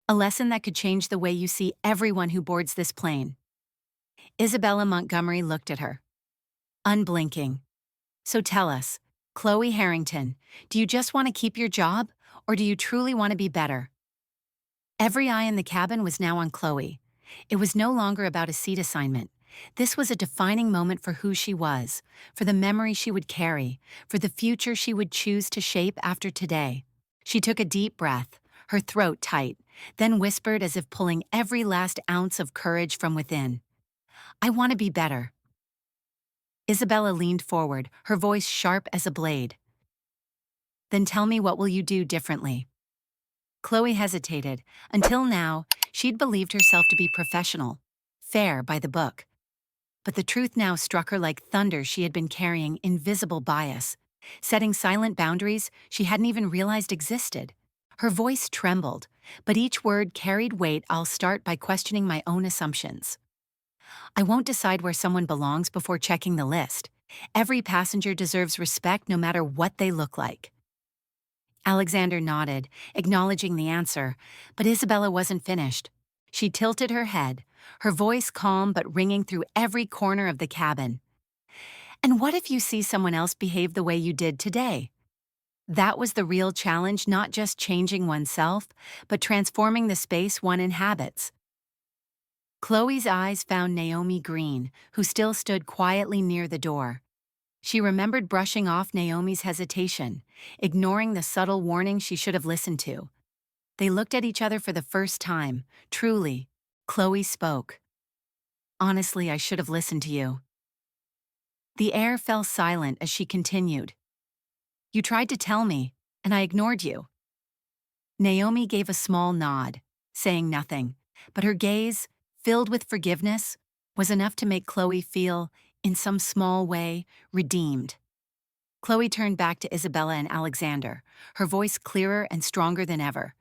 that could change the way you see everyone who boards this plane." Isabella Montgomery looked at her, unblinking. "So tell us, Chloe Harrington, do you just want to keep your job, or do you truly want to be better?" Every eye in the cabin was now on Chloe. It was no longer about a seat assignment. This was a defining moment for who she was, for the memory she would carry, for the future she would choose to shape after today. She took a deep breath, her throat tight, then whispered as if pulling every last ounce of courage from within. "I want to be better." Isabella leaned forward, her voice sharp as a blade. "Then tell me, what will you do differently?" Chloe hesitated. Until now, she'd believed herself to be professional, fair by the book. But the truth now struck her like thunder. She had been carrying invisible bias, setting silent boundaries she hadn't even realized existed. Her voice trembled, but each word carried weight. "I'll start by questioning my own assumptions. I won't decide where someone belongs before checking the list. Every passenger deserves respect no matter what they look like." Alexander nodded, acknowledging the answer, but Isabella wasn't finished. She tilted her head, her voice calm but ringing through every corner of the cabin. "And what if you see someone else behave the way you did today?" That was the real challenge, not just changing oneself, but transforming the space one inhabits. Chloe's eyes found Naomi Green, who still stood quietly near the door. She remembered brushing off Naomi's hesitation, ignoring the subtle warning she should have listened to. They looked at each other for the first time. Truly, Chloe spoke. Honestly, I should have listened to you. The air fell silent as she continued. You tried to tell me, and I ignored you. Naomi gave a small nod, saying nothing, but her gaze, filled with forgiveness, was enough to make Chloe feel, in some small way, redeemed. Chloe turned back to Isabella and Alexander, her voice clearer and stronger than ever.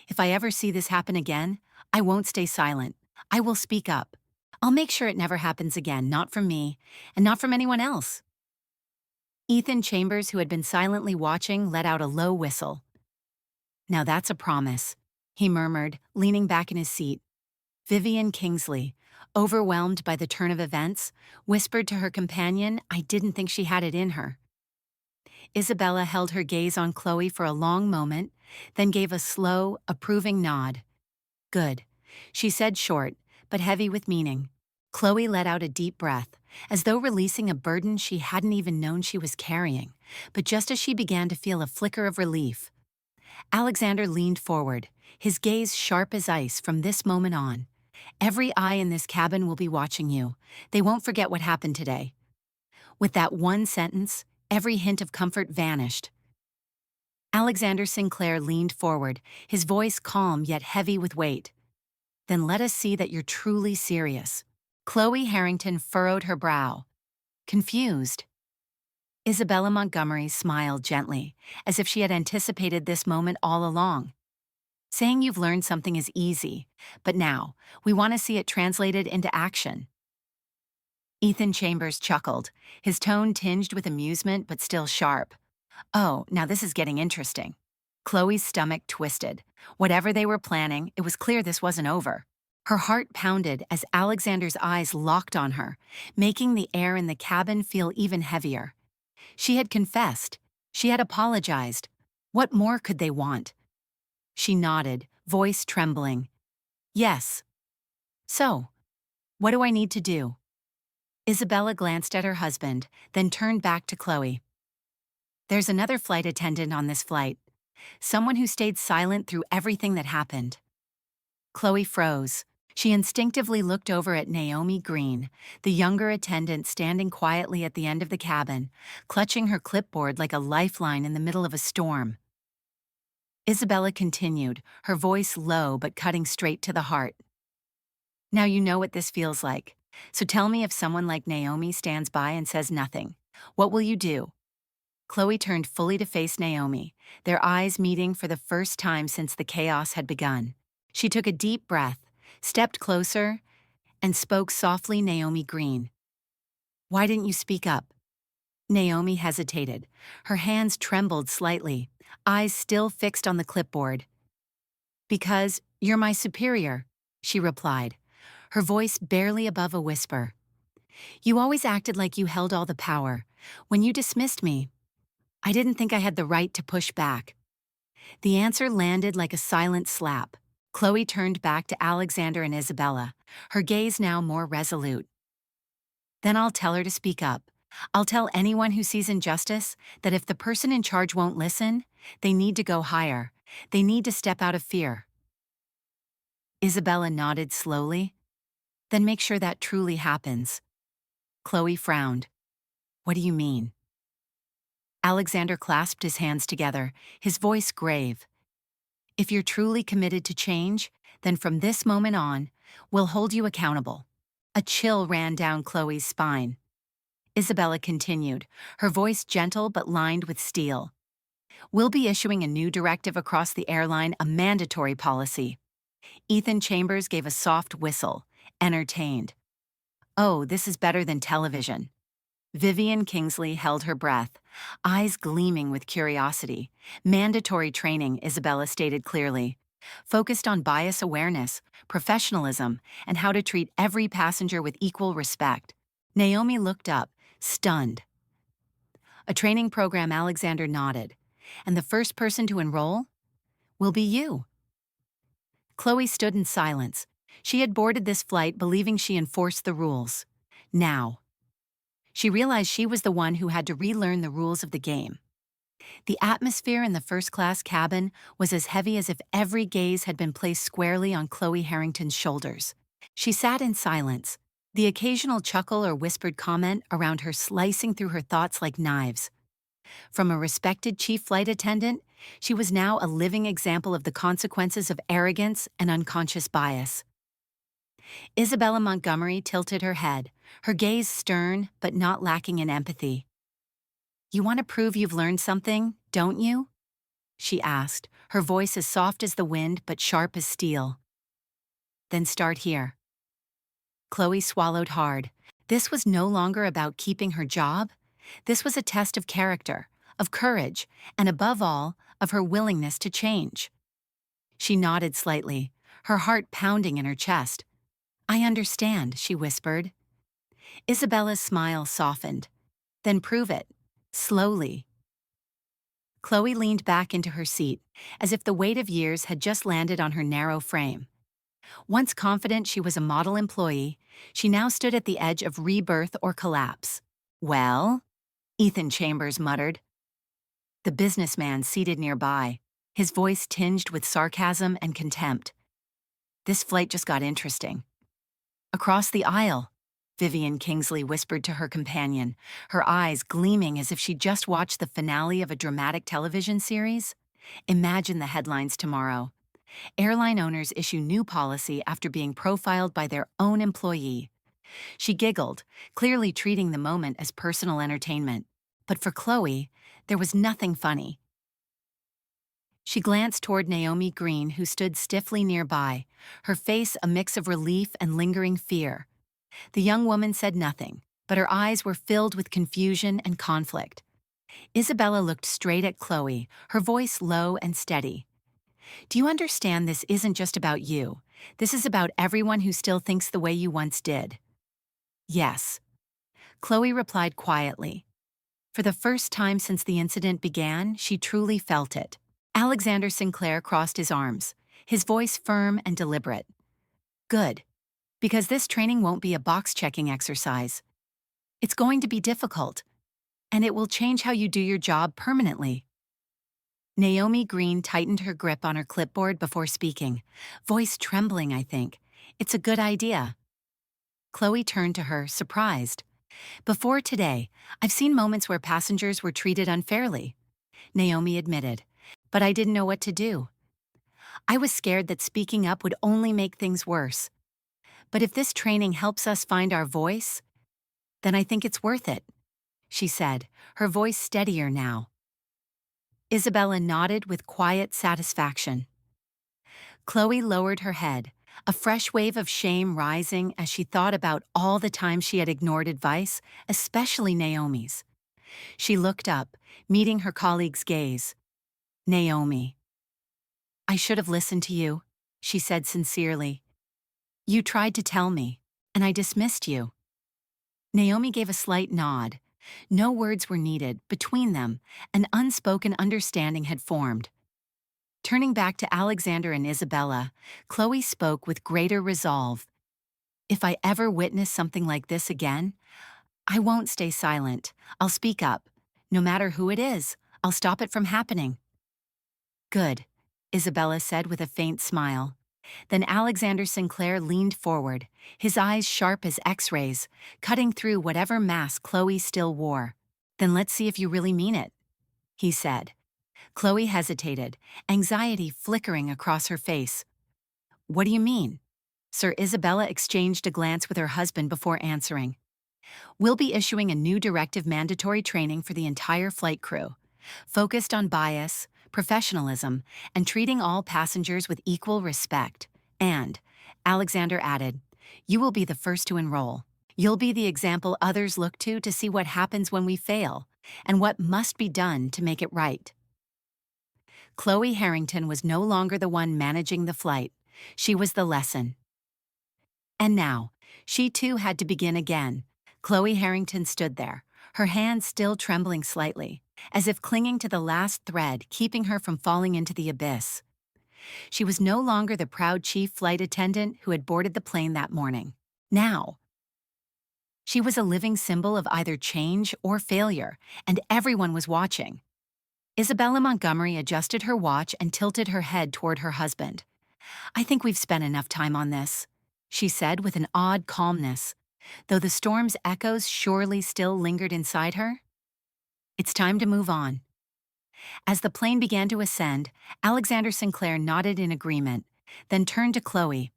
If I ever see this happen again, I won't stay silent. I will speak up. I'll make sure it never happens again, not from me, and not from anyone else. Ethan Chambers, who had been silently watching, let out a low whistle. Now that's a promise, he murmured, leaning back in his seat. Vivian Kingsley, overwhelmed by the turn of events, whispered to her companion, I didn't think she had it in her. Isabella held her gaze on Chloe for a long moment, then gave a slow, approving nod. Good, she said, short, but heavy with meaning. Chloe let out a deep breath, as though releasing a burden she hadn't even known she was carrying, but just as she began to feel a flicker of relief, Alexander leaned forward, his gaze sharp as ice from this moment on. Every eye in this cabin will be watching you. They won't forget what happened today. With that one sentence, every hint of comfort vanished. Alexander Sinclair leaned forward, his voice calm yet heavy with weight. Then let us see that you're truly serious. Chloe Harrington furrowed her brow, confused. Isabella Montgomery smiled gently, as if she had anticipated this moment all along. Saying you've learned something is easy, but now, we want to see it translated into action. Ethan Chambers chuckled, his tone tinged with amusement but still sharp. Oh, now this is getting interesting. Chloe's stomach twisted. Whatever they were planning, it was clear this wasn't over. Her heart pounded as Alexander's eyes locked on her, making the air in the cabin feel even heavier. She had confessed. She had apologized. What more could they want? She nodded, voice trembling. Yes. So, what do I need to do? Isabella glanced at her husband, then turned back to Chloe. There's another flight attendant on this flight. Someone who stayed silent through everything that happened. Chloe froze. She instinctively looked over at Naomi Green, the younger attendant standing quietly at the end of the cabin, clutching her clipboard like a lifeline in the middle of a storm. Isabella continued, her voice low but cutting straight to the heart. Now you know what this feels like. So tell me, if someone like Naomi stands by and says nothing, what will you do? Chloe turned fully to face Naomi, their eyes meeting for the first time since the chaos had begun. She took a deep breath, stepped closer, and spoke softly. Naomi Green. Why didn't you speak up? Naomi hesitated. Her hands trembled slightly, eyes still fixed on the clipboard. Because you're my superior, she replied, her voice barely above a whisper. You always acted like you held all the power. When you dismissed me, I didn't think I had the right to push back. The answer landed like a silent slap. Chloe turned back to Alexander and Isabella, her gaze now more resolute. Then I'll tell her to speak up. I'll tell anyone who sees injustice that if the person in charge won't listen, they need to go higher. They need to step out of fear. Isabella nodded slowly. Then make sure that truly happens. Chloe frowned. What do you mean? Alexander clasped his hands together, his voice grave. If you're truly committed to change, then from this moment on, we'll hold you accountable. A chill ran down Chloe's spine. Isabella continued, her voice gentle but lined with steel. We'll be issuing a new directive across the airline, a mandatory policy. Ethan Chambers gave a soft whistle, entertained. Oh, this is better than television. Vivian Kingsley held her breath, eyes gleaming with curiosity. Mandatory training, Isabella stated clearly, focused on bias awareness, professionalism, and how to treat every passenger with equal respect. Naomi looked up, stunned. A training program, Alexander nodded. And the first person to enroll will be you. Chloe stood in silence. She had boarded this flight believing she enforced the rules. Now, she realized she was the one who had to relearn the rules of the game. The atmosphere in the first-class cabin was as heavy as if every gaze had been placed squarely on Chloe Harrington's shoulders. She sat in silence, the occasional chuckle or whispered comment around her slicing through her thoughts like knives. From a respected chief flight attendant, she was now a living example of the consequences of arrogance and unconscious bias. Isabella Montgomery tilted her head, her gaze stern but not lacking in empathy. "You want to prove you've learned something, don't you?" she asked, her voice as soft as the wind but sharp as steel. "Then start here." Chloe swallowed hard. This was no longer about keeping her job. This was a test of character, of courage, and above all, of her willingness to change. She nodded slightly, her heart pounding in her chest. "I understand," she whispered. Isabella's smile softened. "Then prove it. Slowly." Chloe leaned back into her seat, as if the weight of years had just landed on her narrow frame. Once confident she was a model employee, she now stood at the edge of rebirth or collapse. "Well?" Ethan Chambers muttered. The businessman seated nearby, his voice tinged with sarcasm and contempt. "This flight just got interesting." "Across the aisle," Vivian Kingsley whispered to her companion, her eyes gleaming as if she'd just watched the finale of a dramatic television series. "Imagine the headlines tomorrow. Airline owners issue new policy after being profiled by their own employee." She giggled, clearly treating the moment as personal entertainment. But for Chloe, there was nothing funny. She glanced toward Naomi Green, who stood stiffly nearby, her face a mix of relief and lingering fear. The young woman said nothing, but her eyes were filled with confusion and conflict. Isabella looked straight at Chloe, her voice low and steady. "Do you understand this isn't just about you? This is about everyone who still thinks the way you once did." "Yes," Chloe replied quietly. For the first time since the incident began, she truly felt it. Alexander Sinclair crossed his arms, his voice firm and deliberate. "Good, because this training won't be a box-checking exercise. It's going to be difficult, and it will change how you do your job permanently." Naomi Green tightened her grip on her clipboard before speaking, voice trembling, "I think. It's a good idea." Chloe turned to her, surprised. "Before today, I've seen moments where passengers were treated unfairly," Naomi admitted, "but I didn't know what to do. I was scared that speaking up would only make things worse. But if this training helps us find our voice, then I think it's worth it," she said, her voice steadier now. Isabella nodded with quiet satisfaction. Chloe lowered her head, a fresh wave of shame rising as she thought about all the times she had ignored advice, especially Naomi's. She looked up, meeting her colleague's gaze. "Naomi, I should have listened to you," she said sincerely. "You tried to tell me, and I dismissed you." Naomi gave a slight nod. No words were needed. Between them, an unspoken understanding had formed. Turning back to Alexander and Isabella, Chloe spoke with greater resolve. "If I ever witness something like this again, I won't stay silent. I'll speak up. No matter who it is, I'll stop it from happening." "Good," Isabella said with a faint smile. Then Alexander Sinclair leaned forward, his eyes sharp as X-rays, cutting through whatever mask Chloe still wore. "Then let's see if you really mean it," he said. Chloe hesitated, anxiety flickering across her face. "What do you mean?" Sir Isabella exchanged a glance with her husband before answering. "We'll be issuing a new directive mandatory training for the entire flight crew, focused on bias, professionalism, and treating all passengers with equal respect. And," Alexander added, "you will be the first to enroll. You'll be the example others look to see what happens when we fail, and what must be done to make it right." Chloe Harrington was no longer the one managing the flight. She was the lesson. And now, she too had to begin again. Chloe Harrington stood there, her hands still trembling slightly, as if clinging to the last thread keeping her from falling into the abyss. She was no longer the proud chief flight attendant who had boarded the plane that morning. Now, she was a living symbol of either change or failure, and everyone was watching. Isabella Montgomery adjusted her watch and tilted her head toward her husband. "I think we've spent enough time on this," she said with an odd calmness. though the storm's echoes surely still lingered inside her. It's time to move on. As the plane began to ascend, Alexander Sinclair nodded in agreement, then turned to Chloe.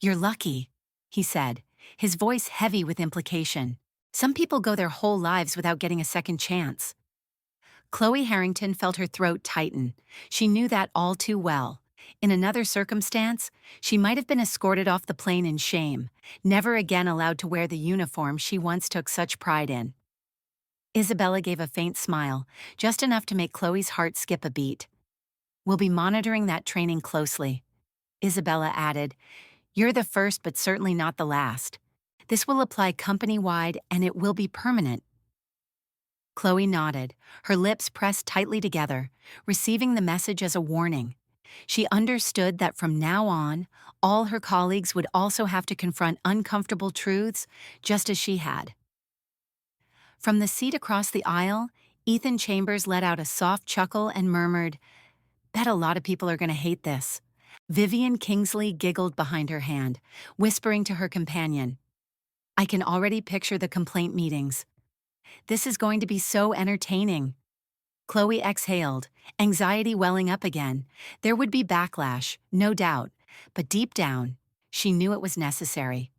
"You're lucky," he said, his voice heavy with implication. "Some people go their whole lives without getting a second chance." Chloe Harrington felt her throat tighten. She knew that all too well. In another circumstance, she might have been escorted off the plane in shame, never again allowed to wear the uniform she once took such pride in. Isabella gave a faint smile, just enough to make Chloe's heart skip a beat. "We'll be monitoring that training closely," Isabella added. "You're the first but certainly not the last. This will apply company-wide and it will be permanent." Chloe nodded, her lips pressed tightly together, receiving the message as a warning. She understood that from now on, all her colleagues would also have to confront uncomfortable truths, just as she had. From the seat across the aisle, Ethan Chambers let out a soft chuckle and murmured, "Bet a lot of people are going to hate this." Vivian Kingsley giggled behind her hand, whispering to her companion, "I can already picture the complaint meetings. This is going to be so entertaining." Chloe exhaled, anxiety welling up again. There would be backlash, no doubt, but deep down, she knew it was necessary.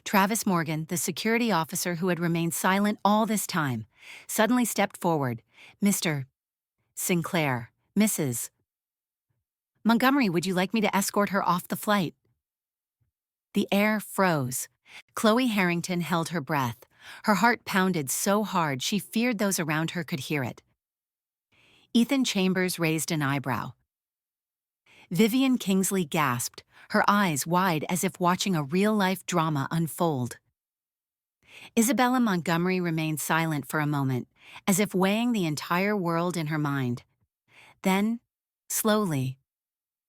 Travis Morgan, the security officer who had remained silent all this time, suddenly stepped forward. "Mr. Sinclair, Mrs. Montgomery, would you like me to escort her off the flight?" The air froze. Chloe Harrington held her breath. Her heart pounded so hard she feared those around her could hear it. Ethan Chambers raised an eyebrow. Vivian Kingsley gasped, her eyes wide as if watching a real-life drama unfold. Isabella Montgomery remained silent for a moment, as if weighing the entire world in her mind. Then, slowly,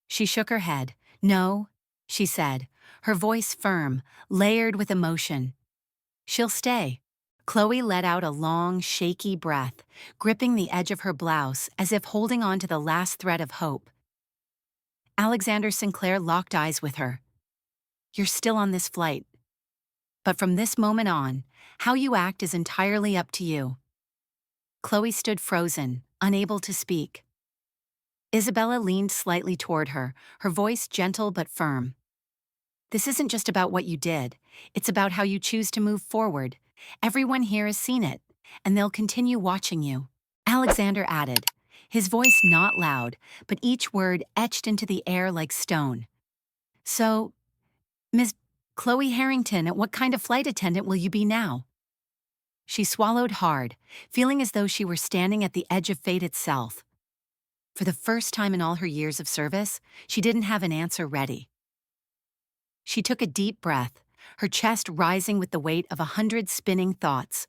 she shook her head. "No," she said, her voice firm, layered with emotion. "She'll stay." Chloe let out a long, shaky breath, gripping the edge of her blouse as if holding on to the last thread of hope. Alexander Sinclair locked eyes with her. "You're still on this flight. But from this moment on, how you act is entirely up to you." Chloe stood frozen, unable to speak. Isabella leaned slightly toward her, her voice gentle but firm. "This isn't just about what you did. It's about how you choose to move forward. Everyone here has seen it, and they'll continue watching you." Alexander added, his voice not loud, but each word etched into the air like stone. "So, Miss Chloe Harrington, what kind of flight attendant will you be now?" She swallowed hard, feeling as though she were standing at the edge of fate itself. For the first time in all her years of service, she didn't have an answer ready. She took a deep breath, her chest rising with the weight of 100 spinning thoughts.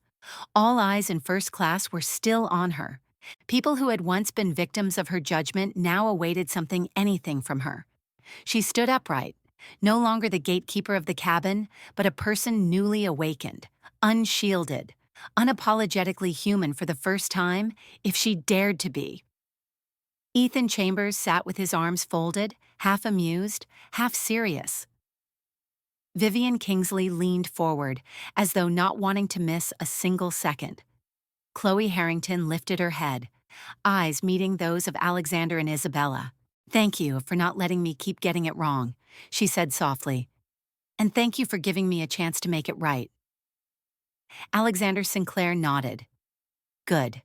All eyes in first class were still on her. People who had once been victims of her judgment now awaited anything from her. She stood upright, no longer the gatekeeper of the cabin, but a person newly awakened, unshielded, unapologetically human for the first time, if she dared to be. Ethan Chambers sat with his arms folded, half amused, half serious. Vivian Kingsley leaned forward, as though not wanting to miss a single second. Chloe Harrington lifted her head, eyes meeting those of Alexander and Isabella. "Thank you for not letting me keep getting it wrong," she said softly. "And thank you for giving me a chance to make it right." Alexander Sinclair nodded. "Good."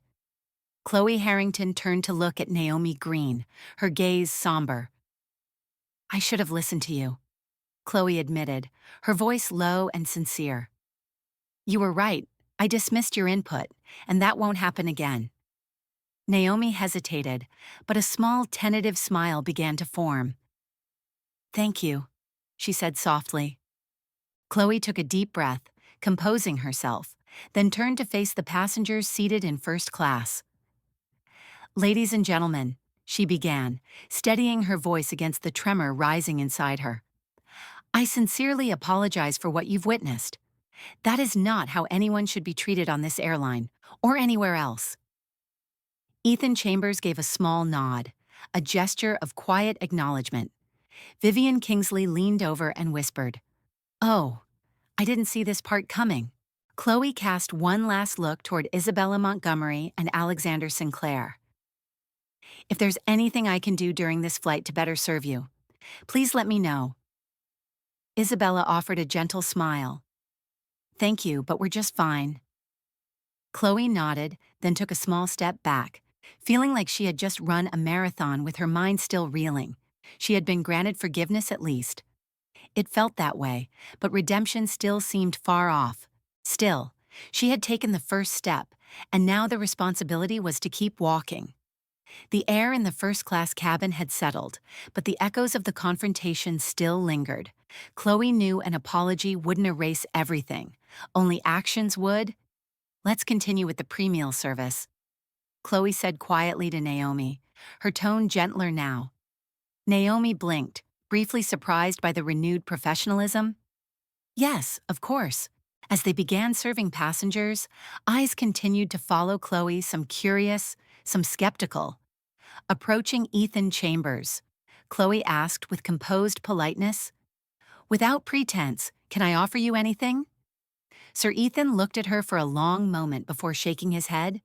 Chloe Harrington turned to look at Naomi Green, her gaze somber. "I should have listened to you," Chloe admitted, her voice low and sincere. "You were right. I dismissed your input, and that won't happen again." Naomi hesitated, but a small tentative smile began to form. "Thank you," she said softly. Chloe took a deep breath, composing herself, then turned to face the passengers seated in first class. "Ladies and gentlemen," she began, steadying her voice against the tremor rising inside her. "I sincerely apologize for what you've witnessed. That is not how anyone should be treated on this airline, or anywhere else." Ethan Chambers gave a small nod, a gesture of quiet acknowledgement. Vivian Kingsley leaned over and whispered, "Oh, I didn't see this part coming. Chloe cast one last look toward Isabella Montgomery and Alexander Sinclair. If there's anything I can do during this flight to better serve you, please let me know. Isabella offered a gentle smile. Thank you, but we're just fine. Chloe nodded, then took a small step back, feeling like she had just run a marathon with her mind still reeling. She had been granted forgiveness at least. It felt that way, but redemption still seemed far off. Still, she had taken the first step, and now the responsibility was to keep walking. The air in the first-class cabin had settled, but the echoes of the confrontation still lingered. Chloe knew an apology wouldn't erase everything. Only actions would. Let's continue with the pre-meal service, Chloe said quietly to Naomi, her tone gentler now. Naomi blinked, briefly surprised by the renewed professionalism. Yes, of course. As they began serving passengers, eyes continued to follow Chloe, some curious, some skeptical. Approaching Ethan Chambers, Chloe asked with composed politeness, "Without pretense, can I offer you anything?" Sir Ethan looked at her for a long moment before shaking his head.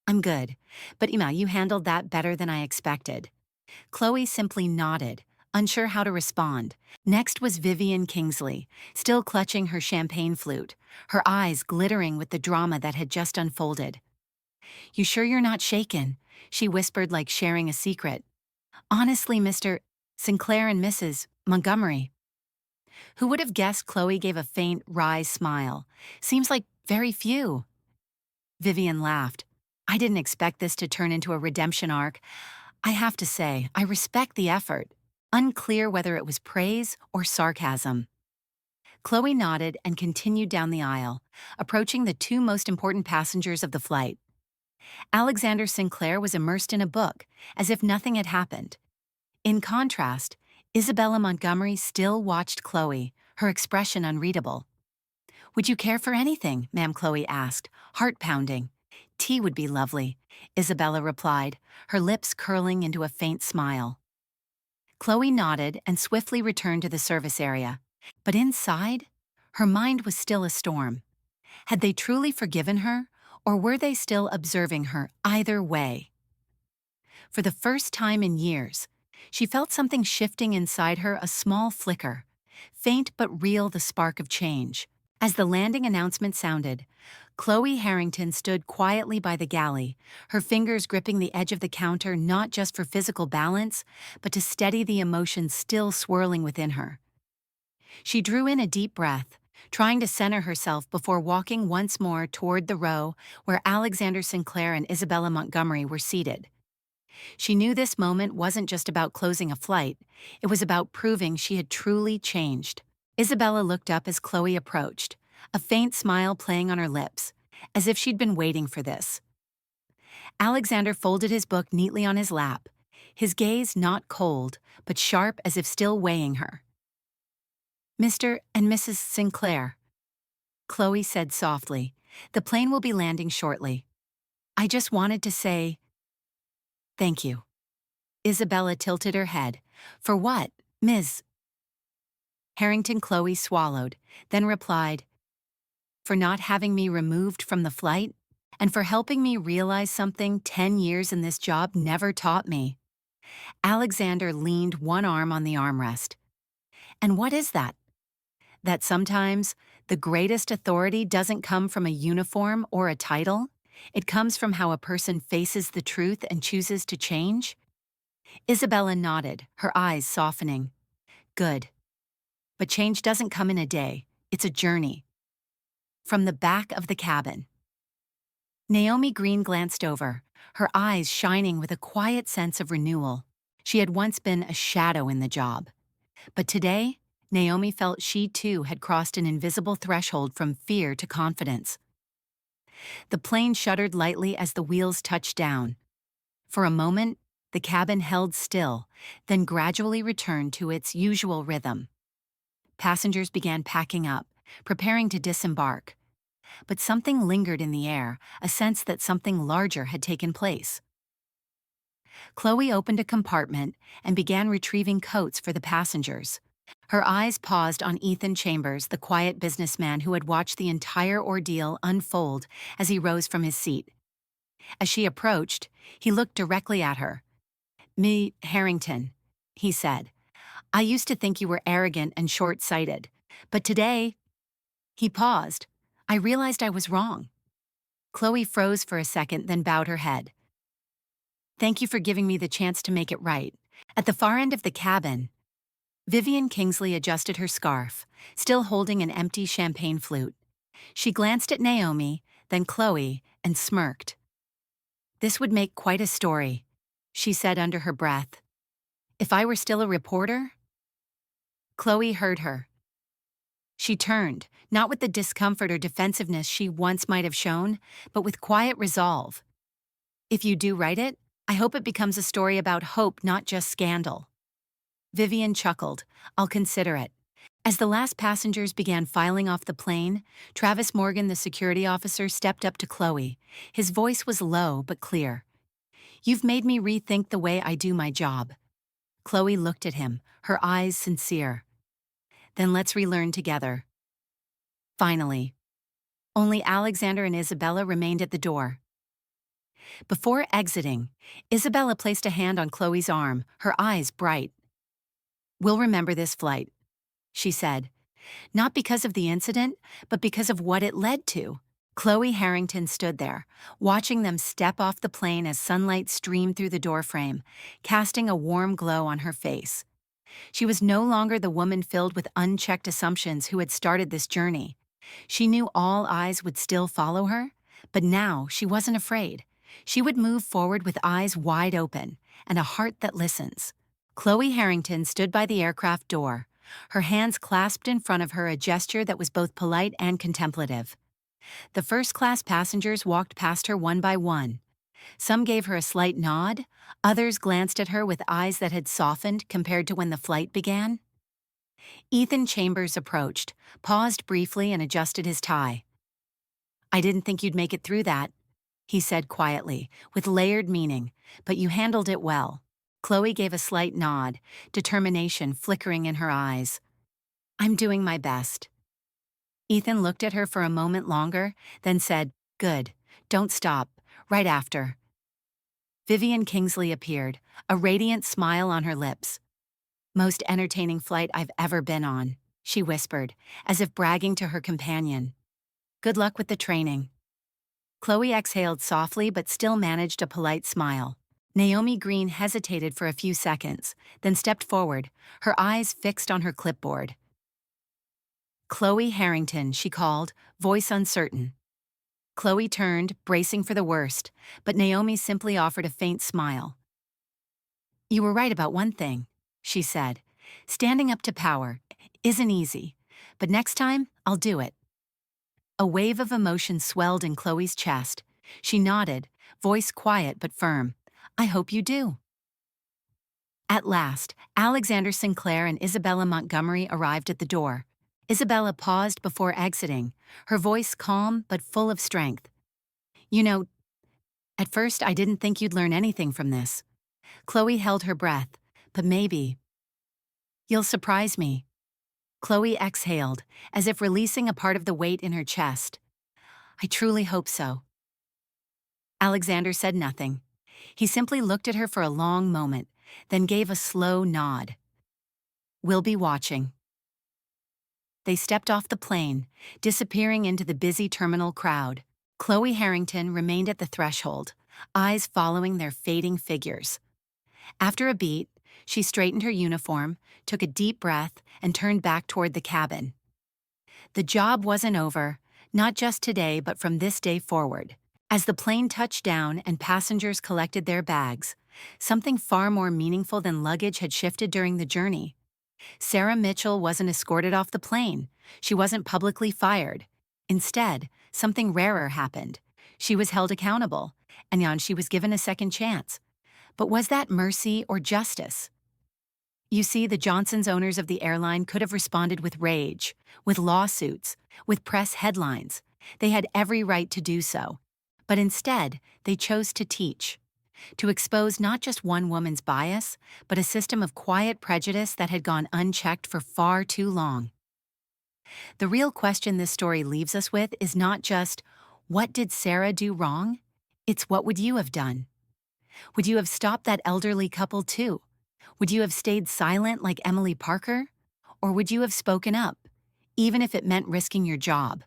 "I'm good, but Ima, you handled that better than I expected." Chloe simply nodded, unsure how to respond. Next was Vivian Kingsley, still clutching her champagne flute, her eyes glittering with the drama that had just unfolded. "You sure you're not shaken?" she whispered like sharing a secret. "Honestly, Mr. Sinclair and Mrs. Montgomery." Who would have guessed Chloe gave a faint, wry smile? Seems like very few. Vivian laughed. "I didn't expect this to turn into a redemption arc. I have to say, I respect the effort. Unclear whether it was praise or sarcasm." Chloe nodded and continued down the aisle, approaching the two most important passengers of the flight. Alexander Sinclair was immersed in a book, as if nothing had happened. In contrast, Isabella Montgomery still watched Chloe, her expression unreadable. "Would you care for anything?" Ma'am Chloe asked, heart pounding. "Tea would be lovely," Isabella replied, her lips curling into a faint smile. Chloe nodded and swiftly returned to the service area. But inside, her mind was still a storm. Had they truly forgiven her, or were they still observing her either way? For the first time in years, she felt something shifting inside her, a small flicker, faint but real, the spark of change. As the landing announcement sounded, Chloe Harrington stood quietly by the galley, her fingers gripping the edge of the counter not just for physical balance, but to steady the emotions still swirling within her. She drew in a deep breath, trying to center herself before walking once more toward the row where Alexander Sinclair and Isabella Montgomery were seated. She knew this moment wasn't just about closing a flight, it was about proving she had truly changed. Isabella looked up as Chloe approached, a faint smile playing on her lips, as if she'd been waiting for this. Alexander folded his book neatly on his lap, his gaze not cold, but sharp as if still weighing her. "Mr. and Mrs. Sinclair," Chloe said softly, "the plane will be landing shortly. I just wanted to say thank you." Isabella tilted her head. "For what, Ms. Harrington?" Chloe swallowed, then replied, "For not having me removed from the flight, and for helping me realize something 10 years in this job never taught me." Alexander leaned one arm on the armrest. "And what is that?" "That sometimes the greatest authority doesn't come from a uniform or a title. It comes from how a person faces the truth and chooses to change." Isabella nodded, her eyes softening. "Good. But change doesn't come in a day. It's a journey." From the back of the cabin, Naomi Green glanced over, her eyes shining with a quiet sense of renewal. She had once been a shadow in the job. But today, Naomi felt she too had crossed an invisible threshold from fear to confidence. The plane shuddered lightly as the wheels touched down. For a moment, the cabin held still, then gradually returned to its usual rhythm. Passengers began packing up, preparing to disembark. But something lingered in the air, a sense that something larger had taken place. Chloe opened a compartment and began retrieving coats for the passengers. Her eyes paused on Ethan Chambers, the quiet businessman who had watched the entire ordeal unfold as he rose from his seat. As she approached, he looked directly at her. "Me, Harrington," he said. "I used to think you were arrogant and short-sighted, but today—" He paused. "I realized I was wrong." Chloe froze for a second, then bowed her head. "Thank you for giving me the chance to make it right." At the far end of the cabin, Vivian Kingsley adjusted her scarf, still holding an empty champagne flute. She glanced at Naomi, then Chloe, and smirked. "This would make quite a story," she said under her breath. "If I were still a reporter?" Chloe heard her. She turned, not with the discomfort or defensiveness she once might have shown, but with quiet resolve. "If you do write it, I hope it becomes a story about hope, not just scandal." Vivian chuckled. "I'll consider it." As the last passengers began filing off the plane, Travis Morgan, the security officer, stepped up to Chloe. His voice was low but clear. "You've made me rethink the way I do my job." Chloe looked at him, her eyes sincere. "Then let's relearn together." Finally, only Alexander and Isabella remained at the door. Before exiting, Isabella placed a hand on Chloe's arm, her eyes bright. "We'll remember this flight," she said. "Not because of the incident, but because of what it led to." Chloe Harrington stood there, watching them step off the plane as sunlight streamed through the doorframe, casting a warm glow on her face. She was no longer the woman filled with unchecked assumptions who had started this journey. She knew all eyes would still follow her, but now she wasn't afraid. She would move forward with eyes wide open and a heart that listens. Chloe Harrington stood by the aircraft door, her hands clasped in front of her, a gesture that was both polite and contemplative. The first-class passengers walked past her one by one. Some gave her a slight nod, others glanced at her with eyes that had softened compared to when the flight began. Ethan Chambers approached, paused briefly, and adjusted his tie. "I didn't think you'd make it through that," he said quietly, with layered meaning, "but you handled it well." Chloe gave a slight nod, determination flickering in her eyes. "I'm doing my best." Ethan looked at her for a moment longer, then said, "Good. Don't stop. Right after." Vivian Kingsley appeared, a radiant smile on her lips. "Most entertaining flight I've ever been on," she whispered, as if bragging to her companion. "Good luck with the training." Chloe exhaled softly but still managed a polite smile. Naomi Green hesitated for a few seconds, then stepped forward, her eyes fixed on her clipboard. "Chloe Harrington," she called, voice uncertain. Chloe turned, bracing for the worst, but Naomi simply offered a faint smile. "You were right about one thing," she said. "Standing up to power isn't easy, but next time I'll do it." A wave of emotion swelled in Chloe's chest. She nodded, voice quiet but firm. "I hope you do." At last, Alexander Sinclair and Isabella Montgomery arrived at the door. Isabella paused before exiting, her voice calm but full of strength. "You know, at first I didn't think you'd learn anything from this." Chloe held her breath. "But maybe. You'll surprise me." Chloe exhaled, as if releasing a part of the weight in her chest. "I truly hope so." Alexander said nothing. He simply looked at her for a long moment, then gave a slow nod. "We'll be watching." They stepped off the plane, disappearing into the busy terminal crowd. Chloe Harrington remained at the threshold, eyes following their fading figures. After a beat, she straightened her uniform, took a deep breath, and turned back toward the cabin. The job wasn't over, not just today but from this day forward. As the plane touched down and passengers collected their bags, something far more meaningful than luggage had shifted during the journey. Sarah Mitchell wasn't escorted off the plane. She wasn't publicly fired. Instead, something rarer happened. She was held accountable, and she was given a second chance. But was that mercy or justice? You see, the Johnsons, owners of the airline, could have responded with rage, with lawsuits, with press headlines. They had every right to do so. But instead, they chose to teach. to expose not just one woman's bias, but a system of quiet prejudice that had gone unchecked for far too long. The real question this story leaves us with is not just, what did Sarah do wrong? It's, what would you have done? Would you have stopped that elderly couple too? Would you have stayed silent like Emily Parker? Or would you have spoken up, even if it meant risking your job?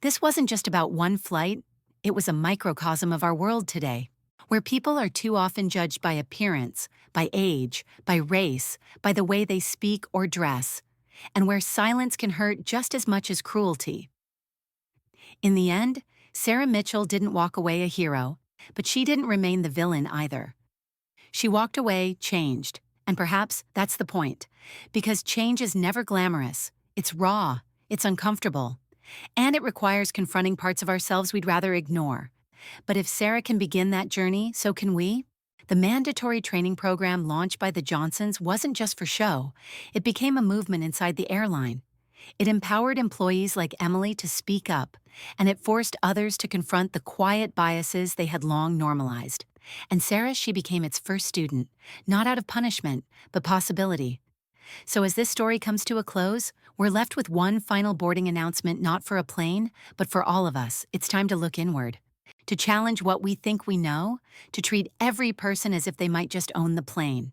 This wasn't just about one flight, it was a microcosm of our world today, where people are too often judged by appearance, by age, by race, by the way they speak or dress, and where silence can hurt just as much as cruelty. In the end, Sarah Mitchell didn't walk away a hero, but she didn't remain the villain either. She walked away changed, and perhaps that's the point, because change is never glamorous, it's raw, it's uncomfortable, and it requires confronting parts of ourselves we'd rather ignore. But if Sarah can begin that journey, so can we. The mandatory training program launched by the Johnsons wasn't just for show, it became a movement inside the airline. It empowered employees like Emily to speak up, and it forced others to confront the quiet biases they had long normalized. And Sarah, she became its first student, not out of punishment, but possibility. So as this story comes to a close, we're left with one final boarding announcement, not for a plane, but for all of us. It's time to look inward, to challenge what we think we know, to treat every person as if they might just own the plane.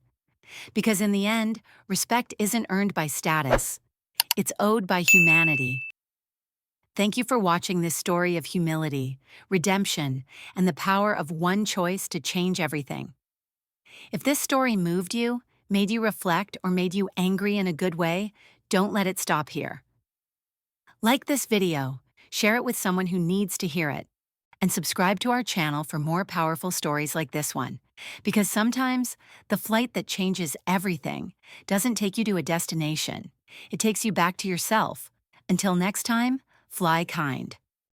Because in the end, respect isn't earned by status. It's owed by humanity. Thank you for watching this story of humility, redemption, and the power of one choice to change everything. If this story moved you, made you reflect, or made you angry in a good way, don't let it stop here. Like this video, share it with someone who needs to hear it, and subscribe to our channel for more powerful stories like this one. Because sometimes, the flight that changes everything doesn't take you to a destination. It takes you back to yourself. Until next time, fly kind.